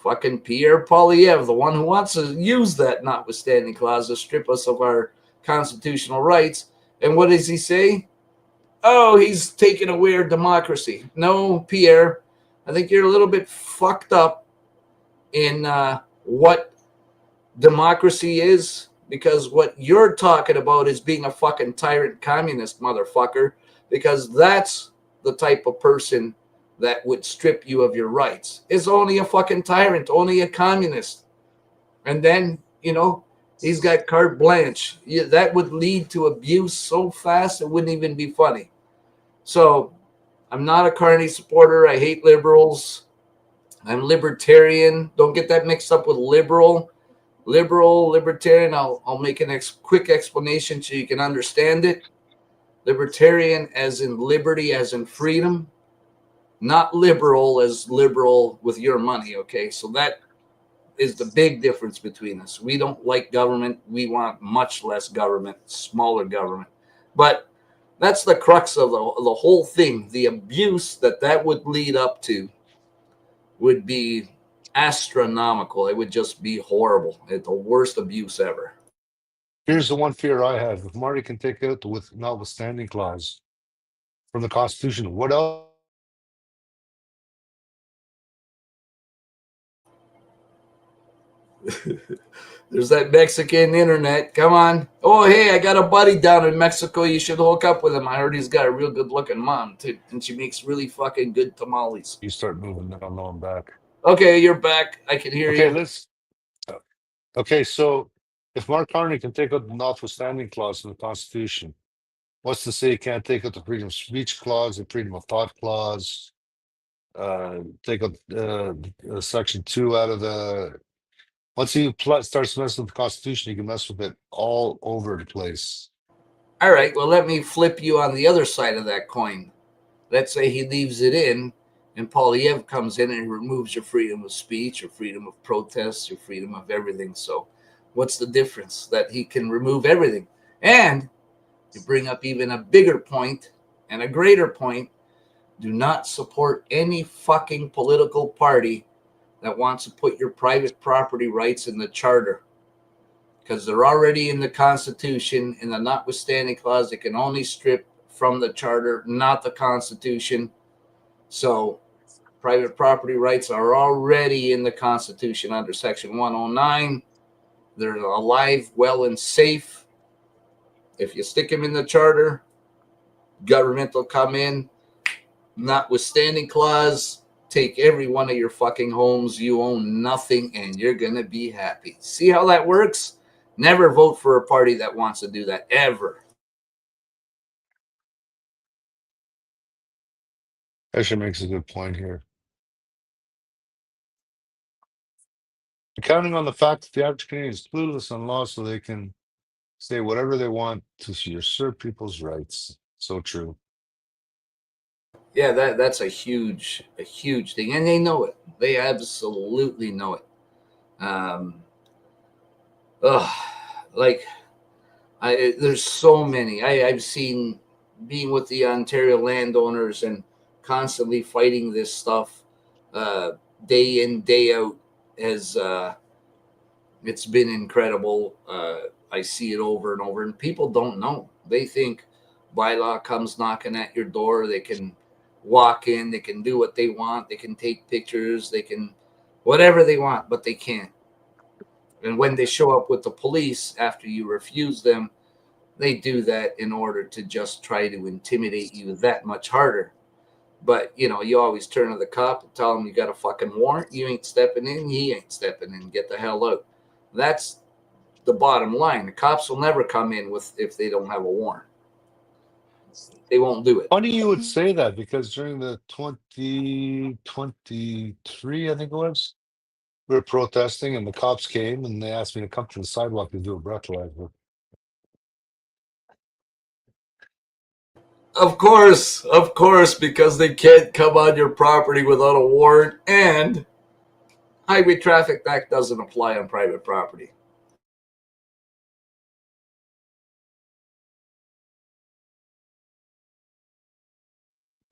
Fucking Pierre Poilievre, the one who wants to use that notwithstanding clause to strip us of our constitutional rights. And what does he say? Oh, he's taking away our democracy. No, Pierre, I think you're a little bit fucked up in what democracy is, because what you're talking about is being a fucking tyrant communist motherfucker, because that's the type of person that would strip you of your rights. Is only a fucking tyrant, only a communist. And then, you know, he's got carte blanche. That would lead to abuse so fast it wouldn't even be funny. So I'm not a Carney supporter. I hate liberals. I'm libertarian. Don't get that mixed up with liberal. Libertarian, I'll make a quick explanation so you can understand it. Libertarian as in liberty, as in freedom, not liberal as liberal with your money, okay? So that is the big difference between us. We don't like government. We want much less government, smaller government. But that's the crux of the whole thing. The abuse that would lead up to would be astronomical. It would just be horrible. It's the worst abuse ever. Here's the one fear I have: if Marty can take out the with notwithstanding clause from the Constitution, what else? There's that Mexican internet. Come on. Oh, hey, I got a buddy down in Mexico. You should hook up with him. I heard he's got a real good looking mom, too. And she makes really fucking good tamales. You start moving, then I'll know I'm back. Okay, you're back. I can hear Okay, you. okay, so if Mark Carney can take out the notwithstanding clause in the Constitution, what's to say he can't take out the freedom of speech clause, the freedom of thought clause, take out section 2 out of the. Once he starts messing with the Constitution, he can mess with it all over the place. All right, well, let me flip you on the other side of that coin. Let's say he leaves it in, and Poilievre comes in and removes your freedom of speech, your freedom of protest, your freedom of everything. So what's the difference? That he can remove everything. And you bring up even a bigger point and a greater point. Do not support any fucking political party that wants to put your private property rights in the charter, because they're already in the Constitution. In the notwithstanding clause, they can only strip from the charter, not the Constitution. So private property rights are already in the Constitution under Section 109. They're alive, well, and safe. If you stick them in the charter, government will come in. Notwithstanding clause, take every one of your fucking homes. You own nothing, and you're going to be happy. See how that works? Never vote for a party that wants to do that, ever. Actually makes a good point here. Counting on the fact that the average Canadian is clueless on law, so they can say whatever they want to usurp people's rights. So true. Yeah, that's a huge thing, and they know it. They absolutely know it. Ugh. like there's so many. I've seen being with the Ontario landowners and constantly fighting this stuff day in day out has it's been incredible. I see it over and over, and people don't know. They think bylaw comes knocking at your door. They can walk in, they can do what they want, they can take pictures, they can whatever they want, but they can't. And when they show up with the police after you refuse them, they do that in order to just try to intimidate you that much harder. But you always turn to the cop and tell him you got a fucking warrant. You ain't stepping in. He ain't stepping in. Get the hell out. That's the bottom line. The cops will never come in with if they don't have a warrant. They won't do it. Funny you would say that because during the 2023, I think it was, we were protesting and the cops came and they asked me to come to the sidewalk to do a breathalyzer. Of course, because they can't come on your property without a warrant, and Highway Traffic Act doesn't apply on private property.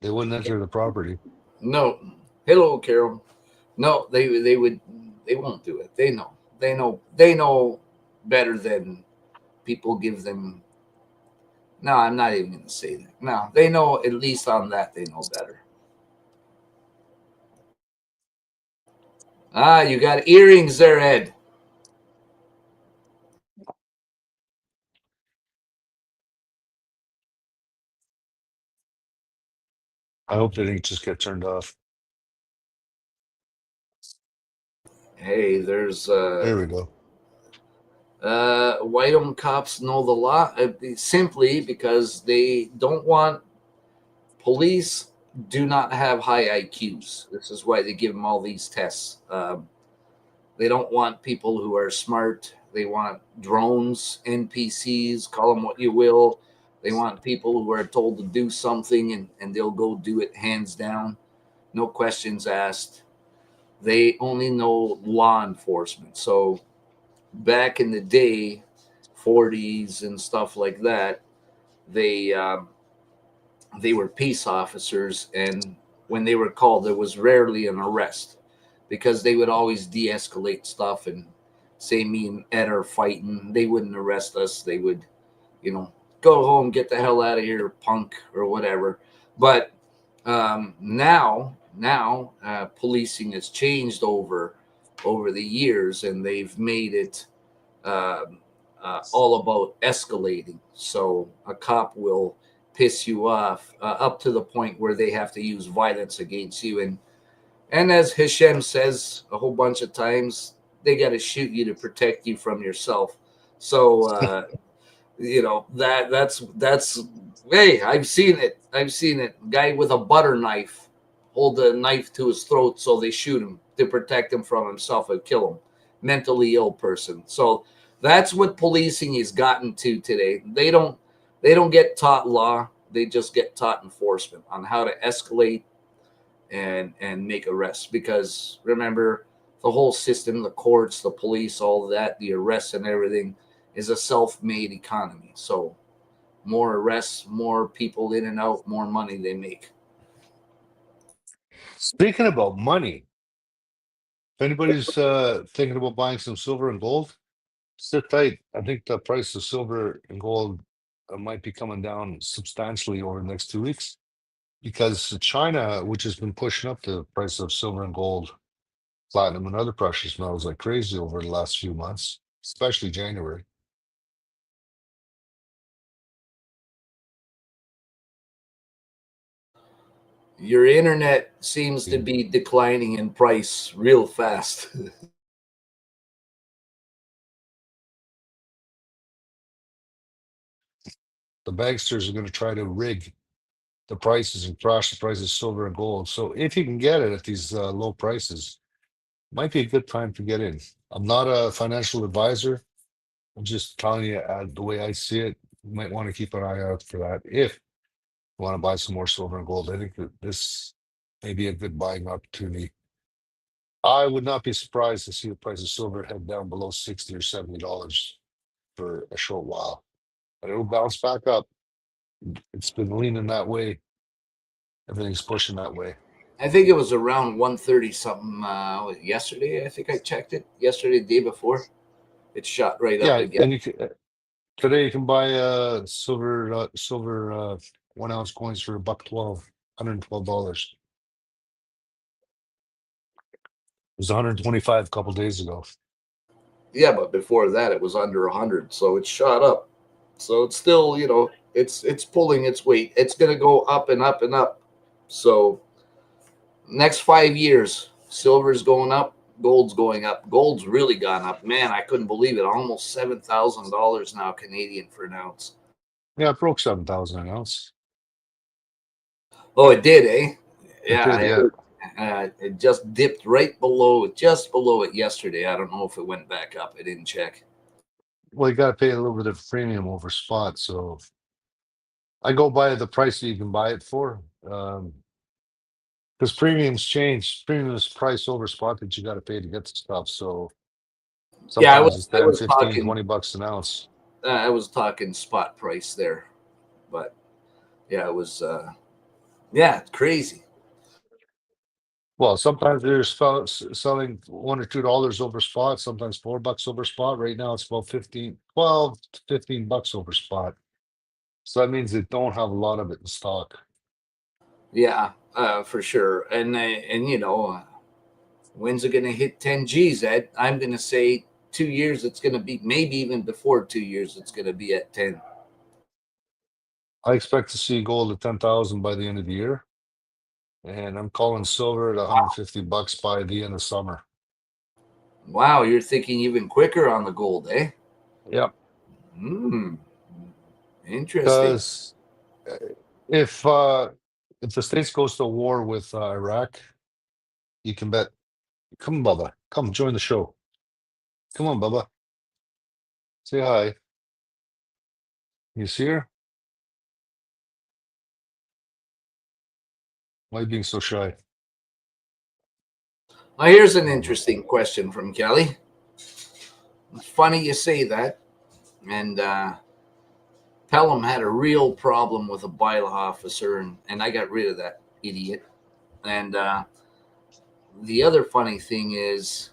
They wouldn't enter the property. No. Hello, Carol. No, they won't do it. They know better than people give them. No, I'm not even going to say that. No, they know, at least on that they know better. Ah, you got earrings there, Ed. I hope they didn't just get turned off. Hey, there's There we go. why don't cops know the law? Simply because they don't want police do not have high IQs. This is why they give them all these tests. They don't want people who are smart. They want drones, NPCs, call them what you will. They want people who are told to do something and they'll go do it hands down, no questions asked. They only know law enforcement. So back in the day, 40s and stuff like that, they they were peace officers, and when they were called, there was rarely an arrest because they would always de-escalate stuff and say me and Ed are fighting. They wouldn't arrest us. They would, you know, go home, get the hell out of here, punk or whatever. But now policing has changed over the years, and they've made it all about escalating. So a cop will piss you off up to the point where they have to use violence against you. And as Hashem says a whole bunch of times, they got to shoot you to protect you from yourself. So that's hey, I've seen it. I've seen it. Guy with a butter knife hold a knife to his throat, so they shoot him to protect him from himself and kill him. Mentally ill person. So that's what policing has gotten to today. They don't get taught law. They just get taught enforcement on how to escalate and make arrests. Because remember, the whole system, the courts, the police, all of that, the arrests and everything is a self-made economy. So more arrests, more people in and out, more money they make. Speaking about money, if anybody's thinking about buying some silver and gold, sit tight. I think the price of silver and gold might be coming down substantially over the next 2 weeks because China, which has been pushing up the price of silver and gold, platinum, and other precious metals like crazy over the last few months, especially January. Your internet seems to be declining in price real fast. The banksters are going to try to rig the prices and crash the price of silver and gold. So if you can get it at these low prices, might be a good time to get in. I'm not a financial advisor. I'm just telling you the way I see it. You might want to keep an eye out for that if you want to buy some more silver and gold. I think that this may be a good buying opportunity. I would not be surprised to see the price of silver head down below $60 or $70 for a short while, but it'll bounce back up. It's been leaning that way. Everything's pushing that way. I think it was around 130 something yesterday. I think I checked it yesterday, the day before. It shot right up Yeah, again. and you can, today you can buy silver 1 ounce coins for $1.12, $112. It was 125 a couple days ago. Yeah, but before that it was under 100, so it shot up. So it's still, it's pulling its weight. It's going to go up and up and up. So next 5 years, silver's going up, gold's going up. Gold's really gone up. Man, I couldn't believe it. Almost $7,000 now Canadian for an ounce. Yeah, it broke 7,000 an ounce. Oh, it did, eh? It did, Yeah. It just dipped just below it yesterday. I don't know if it went back up. I didn't check. Well, you got to pay a little bit of premium over spot. So I go by the price that you can buy it for. Because premiums change. Premium is price over spot that you got to pay to get the stuff. So Yeah, sometimes it's 10, 15, talking. 20 bucks an ounce. I was talking spot price there, but yeah, it was. Yeah, it's crazy. Well, sometimes they're selling $1 or $2 over spot, sometimes $4 over spot. Right now it's about 12 to 15 bucks over spot. So that means they don't have a lot of it in stock. Yeah, for sure. And when's it going to hit 10 G's, Ed? I'm going to say 2 years. It's going to be, maybe even before 2 years, it's going to be at 10. I expect to see gold at 10,000 by the end of the year. And I'm calling silver at 150 bucks by the end of summer. Wow, you're thinking even quicker on the gold, eh? Yep. Interesting. Because if the States goes to war with Iraq, you can bet. Come, Bubba. Come join the show. Come on, Bubba. Say hi. You see her? Why are you being so shy? Now, here's an interesting question from Kelly. It's funny you say that. And Pelham had a real problem with a bylaw officer, and I got rid of that idiot. And the other funny thing is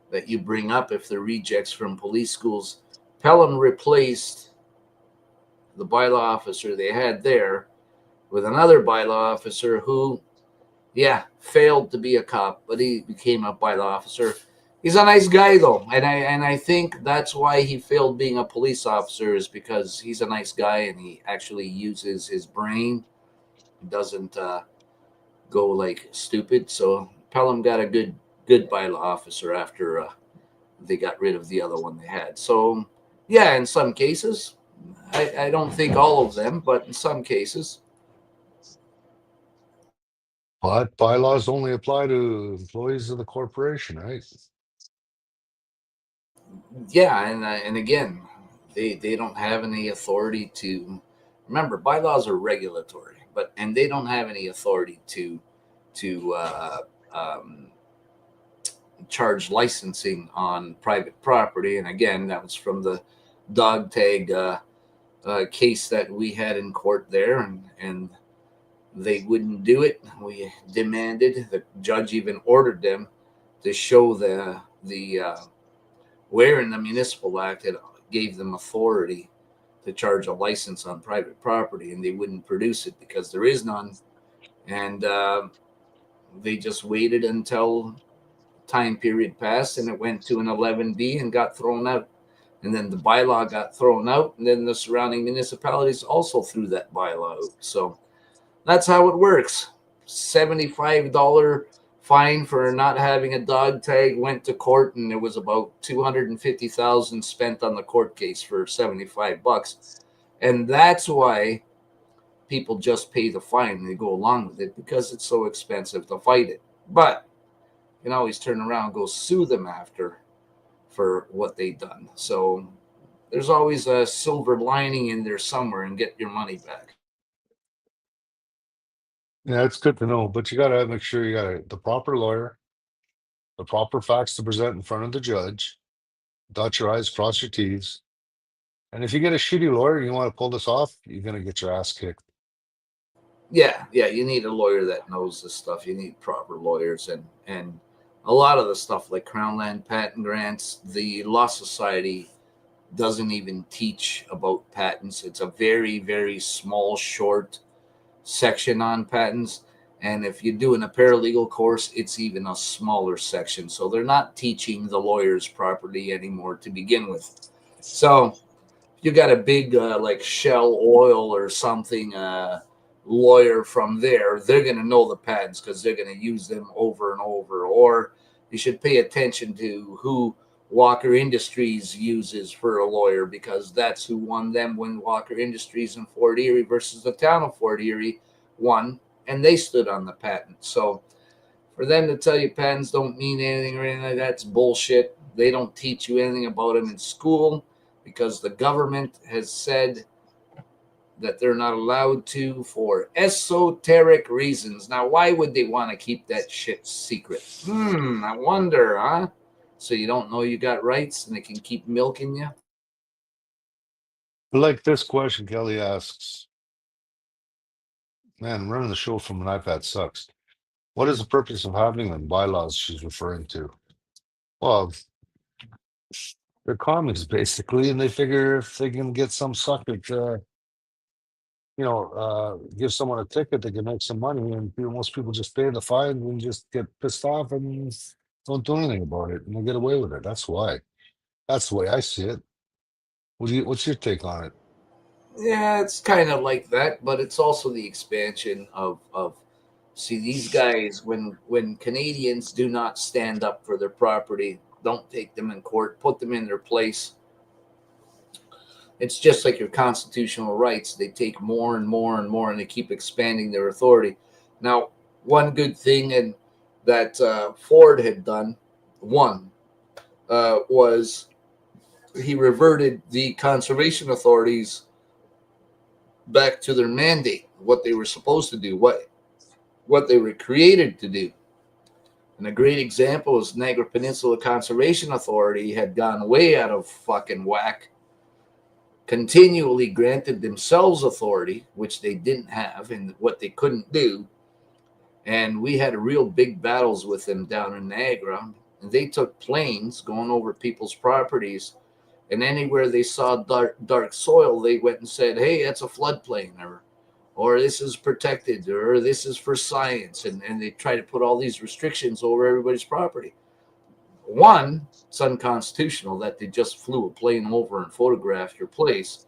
that you bring up, if the rejects from police schools, Pelham replaced the bylaw officer they had there with another bylaw officer who, failed to be a cop, but he became a bylaw officer. He's a nice guy though, and I think that's why he failed being a police officer, is because he's a nice guy and he actually uses his brain. He doesn't go like stupid. So Pelham got a good bylaw officer after they got rid of the other one they had. So yeah, in some cases, I don't think all of them, but in some cases. But bylaws only apply to employees of the corporation, right? Yeah, and again, they don't have any authority to. Remember, bylaws are regulatory, and they don't have any authority to charge licensing on private property. And again, that was from the dog tag case that we had in court there, and they wouldn't do it. We demanded. The judge even ordered them to show the where in the municipal act it gave them authority to charge a license on private property, and they wouldn't produce it because there is none. And they just waited until time period passed, and it went to an 11B and got thrown out. And then the bylaw got thrown out, and then the surrounding municipalities also threw that bylaw out. So that's how it works. $75 fine for not having a dog tag went to court, and there was about $250,000 spent on the court case for $75. And that's why people just pay the fine and they go along with it, because it's so expensive to fight it. But you can always turn around and go sue them after for what they've done. So there's always a silver lining in there somewhere, and get your money back. Yeah, it's good to know, but you got to make sure you got the proper lawyer, the proper facts to present in front of the judge, dot your I's, cross your T's, And if you get a shitty lawyer and you want to pull this off, you're gonna get your ass kicked. Yeah, you need a lawyer that knows this stuff. You need proper lawyers, and a lot of the stuff like Crown Land patent grants, the Law Society doesn't even teach about patents. It's a very, very small, short section on patents. And if you're doing a paralegal course, it's even a smaller section. So they're not teaching the lawyers properly anymore to begin with. So you got a big like Shell Oil or something lawyer from there, they're going to know the patents because they're going to use them over and over. Or you should pay attention to who Walker Industries uses for a lawyer, because that's who won them when Walker Industries in Fort Erie versus the town of Fort Erie won, and they stood on the patent. So for them to tell you patents don't mean anything or anything like that's bullshit. They don't teach you anything about them in school because the government has said that they're not allowed to for esoteric reasons. Now, why would they want to keep that shit secret? I wonder, huh? So you don't know you got rights and they can keep milking you? Like this question Kelly asks, man, running the show from an iPad sucks. What is the purpose of having them bylaws she's referring to? Well, they're comics basically, and they figure if they can get some sucker to, give someone a ticket, they can make some money, and most people just pay the fine and just get pissed off and don't do anything about it, and they get away with it. That's why. That's the way I see it. What's your take on it? Yeah, it's kind of like that, but it's also the expansion of see these guys when Canadians do not stand up for their property, don't take them in court, put them in their place. It's just like your constitutional rights. They take more and more and more, and they keep expanding their authority. Now, one good thing and that Ford had done, one, was he reverted the conservation authorities back to their mandate, what they were supposed to do, what they were created to do. And a great example is Niagara Peninsula Conservation Authority had gone way out of fucking whack, continually granted themselves authority, which they didn't have, and what they couldn't do. And we had real big battles with them down in Niagara. And they took planes going over people's properties, and anywhere they saw dark soil, they went and said, "Hey, that's a floodplain," or "This is protected," or "This is for science," and they try to put all these restrictions over everybody's property. One, it's unconstitutional that they just flew a plane over and photographed your place.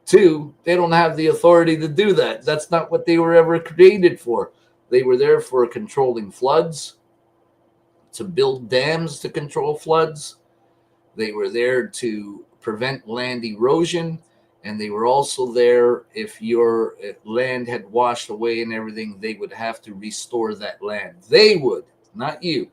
Two, they don't have the authority to do that. That's not what they were ever created for. They were there for controlling floods, to build dams to control floods. They were there to prevent land erosion. And they were also there if your land had washed away and everything, they would have to restore that land. They would, not you.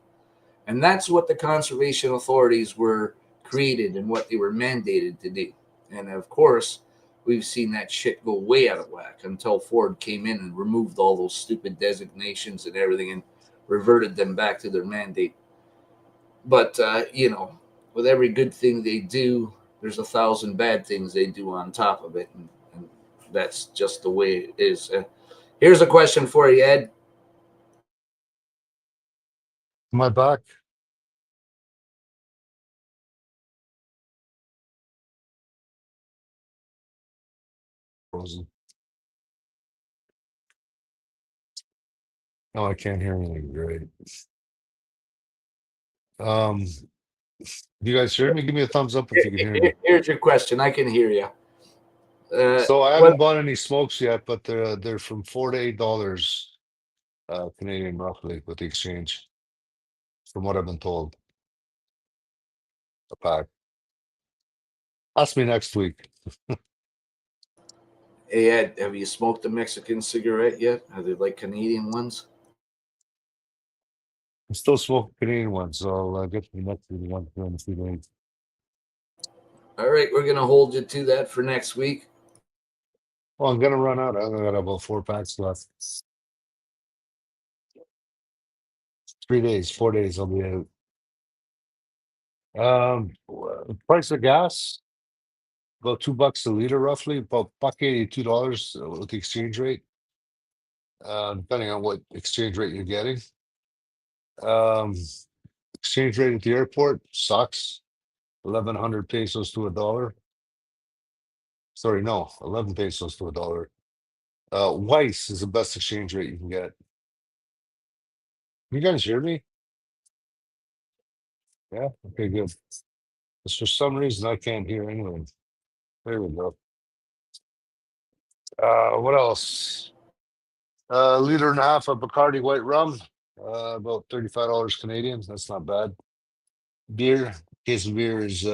And that's what the conservation authorities were created and what they were mandated to do. And of course, we've seen that shit go way out of whack until Ford came in and removed all those stupid designations and everything and reverted them back to their mandate. But, with every good thing they do, there's 1,000 bad things they do on top of it. And that's just the way it is. Here's a question for you, Ed. Am I back? Frozen. No, I can't hear anything great. Um, you guys hear me? Give me a thumbs up if you can hear me. Here's your question. I can hear you. So I What haven't bought any smokes yet, but they're from $4 to $8 Canadian roughly with the exchange, from what I've been told. A pack. Ask me next week. Hey Ed, have you smoked a Mexican cigarette yet? Are they like Canadian ones? I'm still smoking Canadian ones, so I'll get to the next one in a few days. All right, we're gonna hold you to that for next week. Well, I'm gonna run out. I only got about 4 packs left. 3 days, 4 days, I'll be out. Price of gas about $2 a liter, roughly, about $1.82 with the exchange rate, depending on what exchange rate you're getting. Exchange rate at the airport sucks. 1,100 pesos to a dollar. Sorry, no, 11 pesos to a dollar. Weiss is the best exchange rate you can get. You guys hear me? Yeah. Okay, good. 'Cause for some reason I can't hear anyone. There we go. What else? Liter and a half of Bacardi white rum, about $35 Canadian. That's not bad. Beer, case of beer is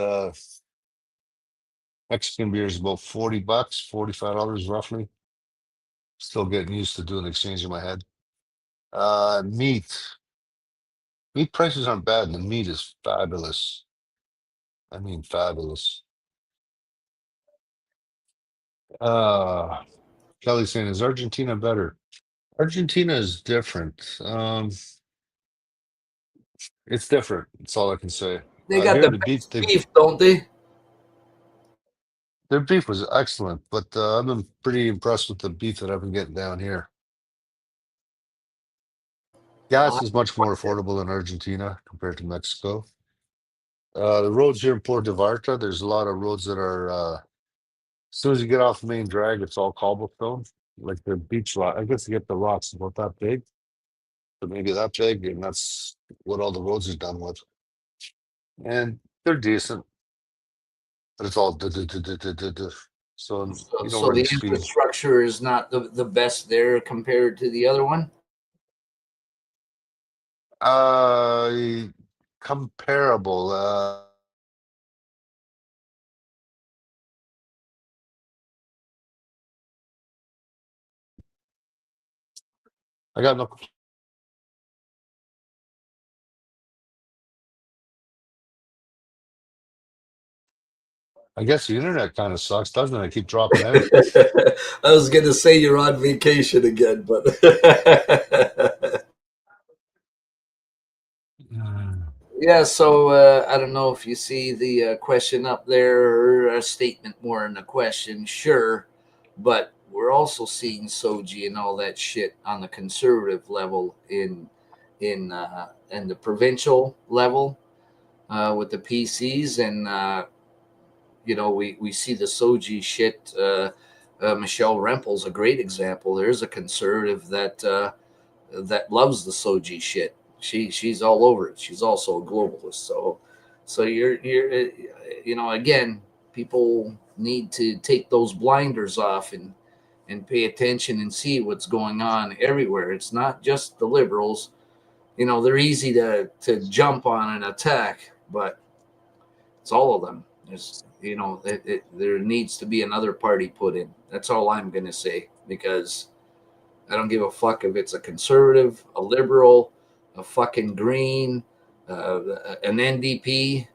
Mexican beer is about $40, $45 roughly. Still getting used to doing the exchange in my head. Meat prices aren't bad, and the meat is fabulous. I mean, fabulous. Kelly's saying, is Argentina better? Argentina is different. It's different. That's all I can say. They got Here, the the beef, best beef, don't they? their beef was excellent, but I've been pretty impressed with the beef that I've been getting down here. I'll Gas have is to much put more it. affordable in Argentina compared to Mexico. The roads here in Puerto Vallarta, there's a lot of roads that are, as soon as you get off the main drag, it's all cobblestone, like the beach lot. I guess you get the rocks about that big, but maybe that big, and that's what all the roads are done with. And they're decent, but it's all so So, you know so where the you speed. infrastructure is not the best there compared to the other one. Uh, Comparable. I got no. I guess the internet kind of sucks, doesn't it? I keep dropping out. I was going to say you're on vacation again, but yeah. So I don't know if you see the question up there or a statement more in the question. Sure, but we're also seeing soji and all that shit on the conservative level in the provincial level with the PCs and we see the Soji shit. Michelle Rempel's a great example. There's a conservative that loves the Soji shit. She's all over it. She's also a globalist. So you're again, people need to take those blinders off and pay attention and see what's going on everywhere. It's not just the liberals. They're easy to jump on and attack, but it's all of them. There needs to be another party put in. That's all I'm going to say, because I don't give a fuck if it's a conservative, a liberal, a fucking green, an NDP.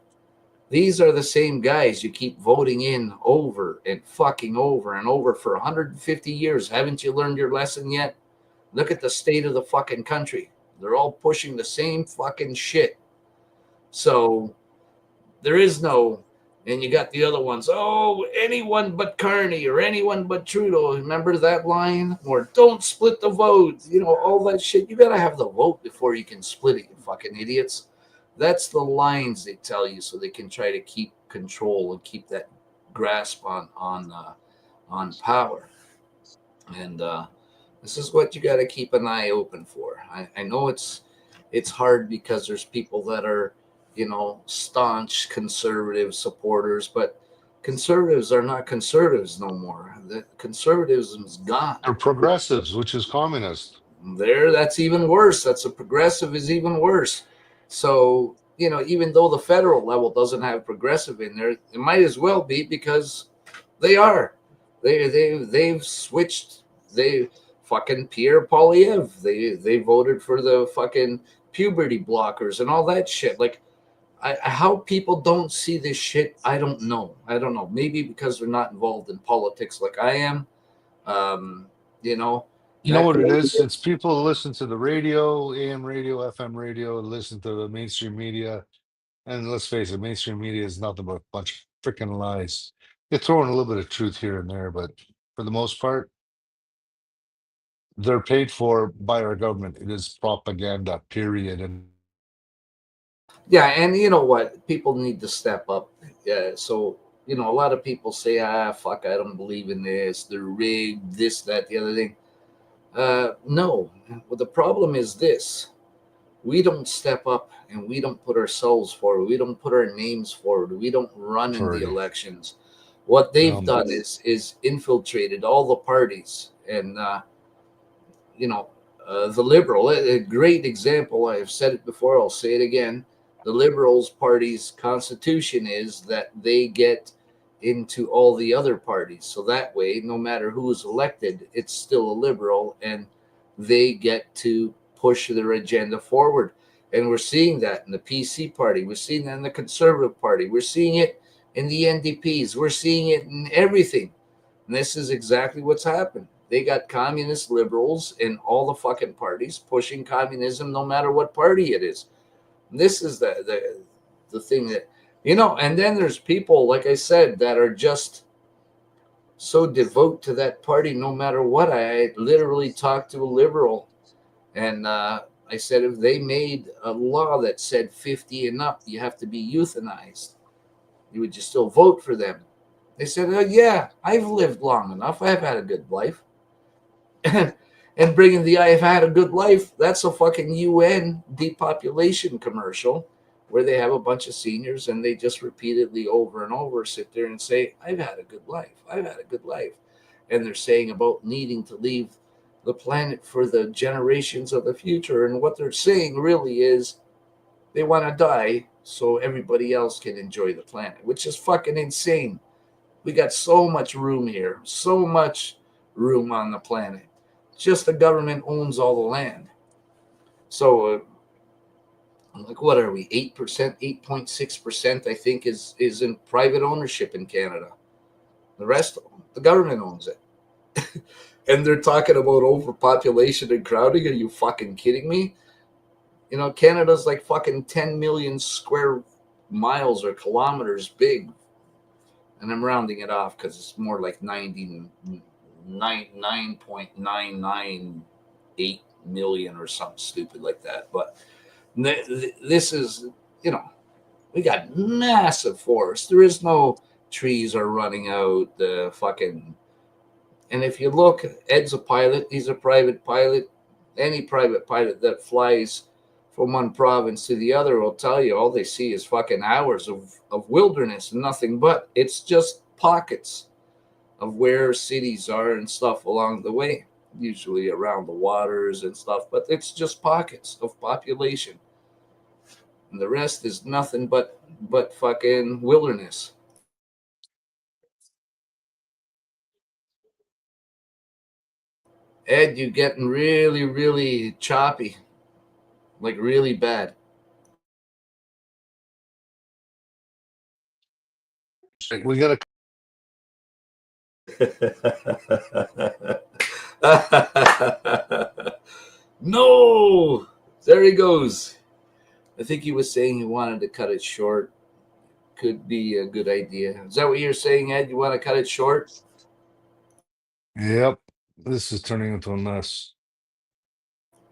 These are the same guys you keep voting in over and fucking over and over for 150 years. Haven't you learned your lesson yet? Look at the state of the fucking country. They're all pushing the same fucking shit. So there is no, and you got the other ones. Oh, anyone but Carney or anyone but Trudeau. Remember that line? Or don't split the vote. All that shit. You got to have the vote before you can split it, you fucking idiots. That's the lines they tell you so they can try to keep control and keep that grasp on power. And this is what you got to keep an eye open for. I know it's hard because there's people that are staunch conservative supporters, but conservatives are not conservatives no more. The conservatism is gone. They're progressives, which is communist. That's even worse. That's a progressive is even worse. So even though the federal level doesn't have progressive in there, it might as well be, because they are. They've switched. They fucking Pierre Polyev. They voted for the fucking puberty blockers and all that shit. Like, how people don't see this shit, I don't know. Maybe because they're not involved in politics like I am. Um, you know You know that what could it be is? it. It's people who listen to the radio, AM radio, FM radio, listen to the mainstream media. And let's face it, mainstream media is nothing but a bunch of freaking lies. They're throwing a little bit of truth here and there, but for the most part, they're paid for by our government. It is propaganda, period. And Yeah, and you know what? People need to step up. Yeah, so a lot of people say, fuck, I don't believe in this. They're rigged, this, that, the other thing. No. Well, the problem is this: we don't step up and we don't put ourselves forward. We don't put our names forward. We don't run in the majority, elections. What they've um, done is infiltrated all the parties, and you know, the liberal, a great example. I've said it before. I'll say it again. The Liberals Party's constitution is that they get into all the other parties. So that way, no matter who is elected, it's still a liberal and they get to push their agenda forward. And we're seeing that in the PC party. We're seeing that in the Conservative Party. We're seeing it in the NDPs. We're seeing it in everything. And this is exactly what's happened. They got communist liberals in all the fucking parties pushing communism, no matter what party it is. And this is the thing that And then there's people, like I said, that are just so devout to that party, no matter what. I literally talked to a liberal, and I said if they made a law that said 50 and up, you have to be euthanized, would you still vote for them? They said, yeah, I've lived long enough. I've had a good life. And bringing the I've had a good life, that's a fucking UN depopulation commercial where they have a bunch of seniors and they just repeatedly over and over sit there and say, I've had a good life. I've had a good life. And they're saying about needing to leave the planet for the generations of the future. And what they're saying really is they want to die so everybody else can enjoy the planet, which is fucking insane. We got so much room here, so much room on the planet. Just the government owns all the land. So, like, what are we? 8%, 8.6%, I think, is in private ownership in Canada. The rest, the government owns it. And they're talking about overpopulation and crowding. Are you fucking kidding me? Canada's like fucking 10 million square miles or kilometers big. And I'm rounding it off because it's more like 9.998 million or something stupid like that. But this is, we got massive forests. There is no trees are running out. The fucking And if you look, Ed's a pilot. He's a private pilot. Any private pilot that flies from one province to the other will tell you all they see is fucking hours of wilderness and nothing but. It's just pockets of where cities are and stuff along the way, usually around the waters and stuff, but it's just pockets of population. And the rest is nothing but fucking wilderness. Ed, you getting really, really choppy, like really bad. we got to No, there he goes. I think he was saying he wanted to cut it short. Could be a good idea. Is that what you're saying, Ed? You want to cut it short? Yep. This is turning into a mess.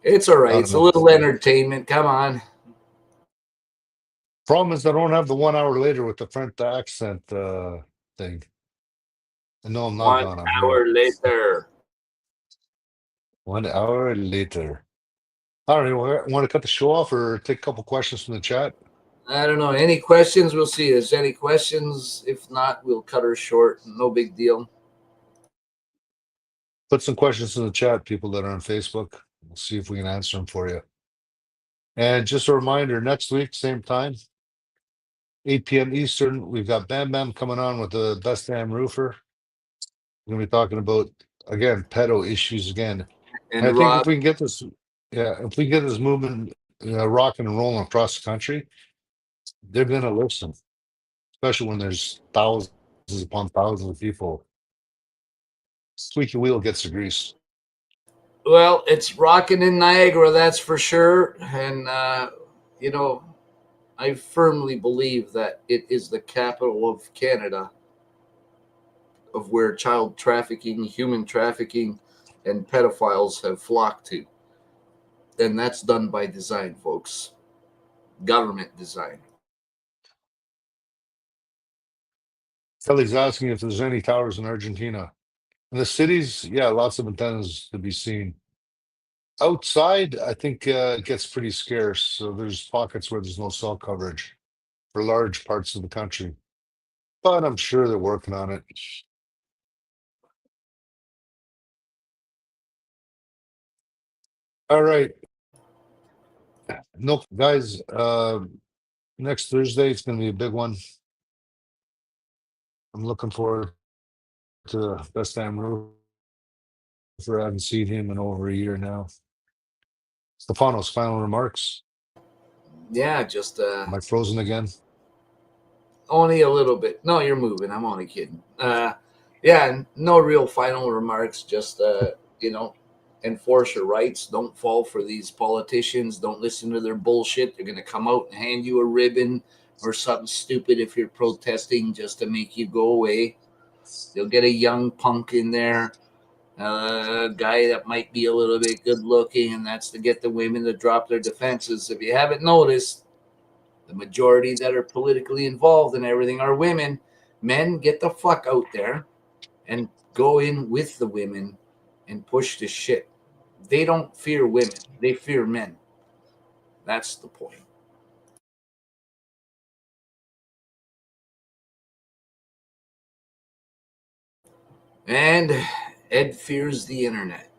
It's all right. I don't It's a know. little entertainment. Come on. Problem is, I don't have the 1 hour later with the French accent thing. And no, I'm not One gone. I'm here. hour later. 1 hour later. I don't know. Want to cut the show off or take a couple questions from the chat? I don't know. Any questions? We'll see. Is any questions? If not, we'll cut her short. No big deal. Put some questions in the chat, people that are on Facebook. We'll see if we can answer them for you. And just a reminder, next week, same time, 8 p.m. Eastern, we've got Bam Bam coming on with the Best Damn Roofer. We're going to be talking about, again, pedo issues again. And And I think Rob, if we can get this, if we get this movement rocking and rolling across the country, they're going to listen, especially when there's thousands upon thousands of people. Squeaky wheel gets the grease. well, it's rocking in Niagara, that's for sure. And, you know, I firmly believe that it is the capital of Canada. of where child trafficking, human trafficking, and pedophiles have flocked to. And that's done by design, folks. Government design. Kelly's asking if there's any towers in Argentina. In the cities, yeah, lots of antennas to be seen. Outside, I think it gets pretty scarce. So there's pockets where there's no cell coverage for large parts of the country. But I'm sure they're working on it. All right. No, guys, next Thursday, it's going to be a big one. I'm looking forward to Best Damn Roofer. I haven't seen him in over a year now. Stefanos, final remarks. Yeah, just Am I frozen again? only a little bit. No, you're moving. I'm only kidding. Yeah, no real final remarks. Just enforce your rights. Don't fall for these politicians. Don't listen to their bullshit. They're gonna come out and hand you a ribbon or something stupid if you're protesting just to make you go away. They'll get a young punk in there, a guy that might be a little bit good looking, and that's to get the women to drop their defenses. If you haven't noticed, the majority that are politically involved and everything are women. Men, get the fuck out there and go in with the women and push the shit. They don't fear women, they fear men. That's the point. And Ed fears the internet.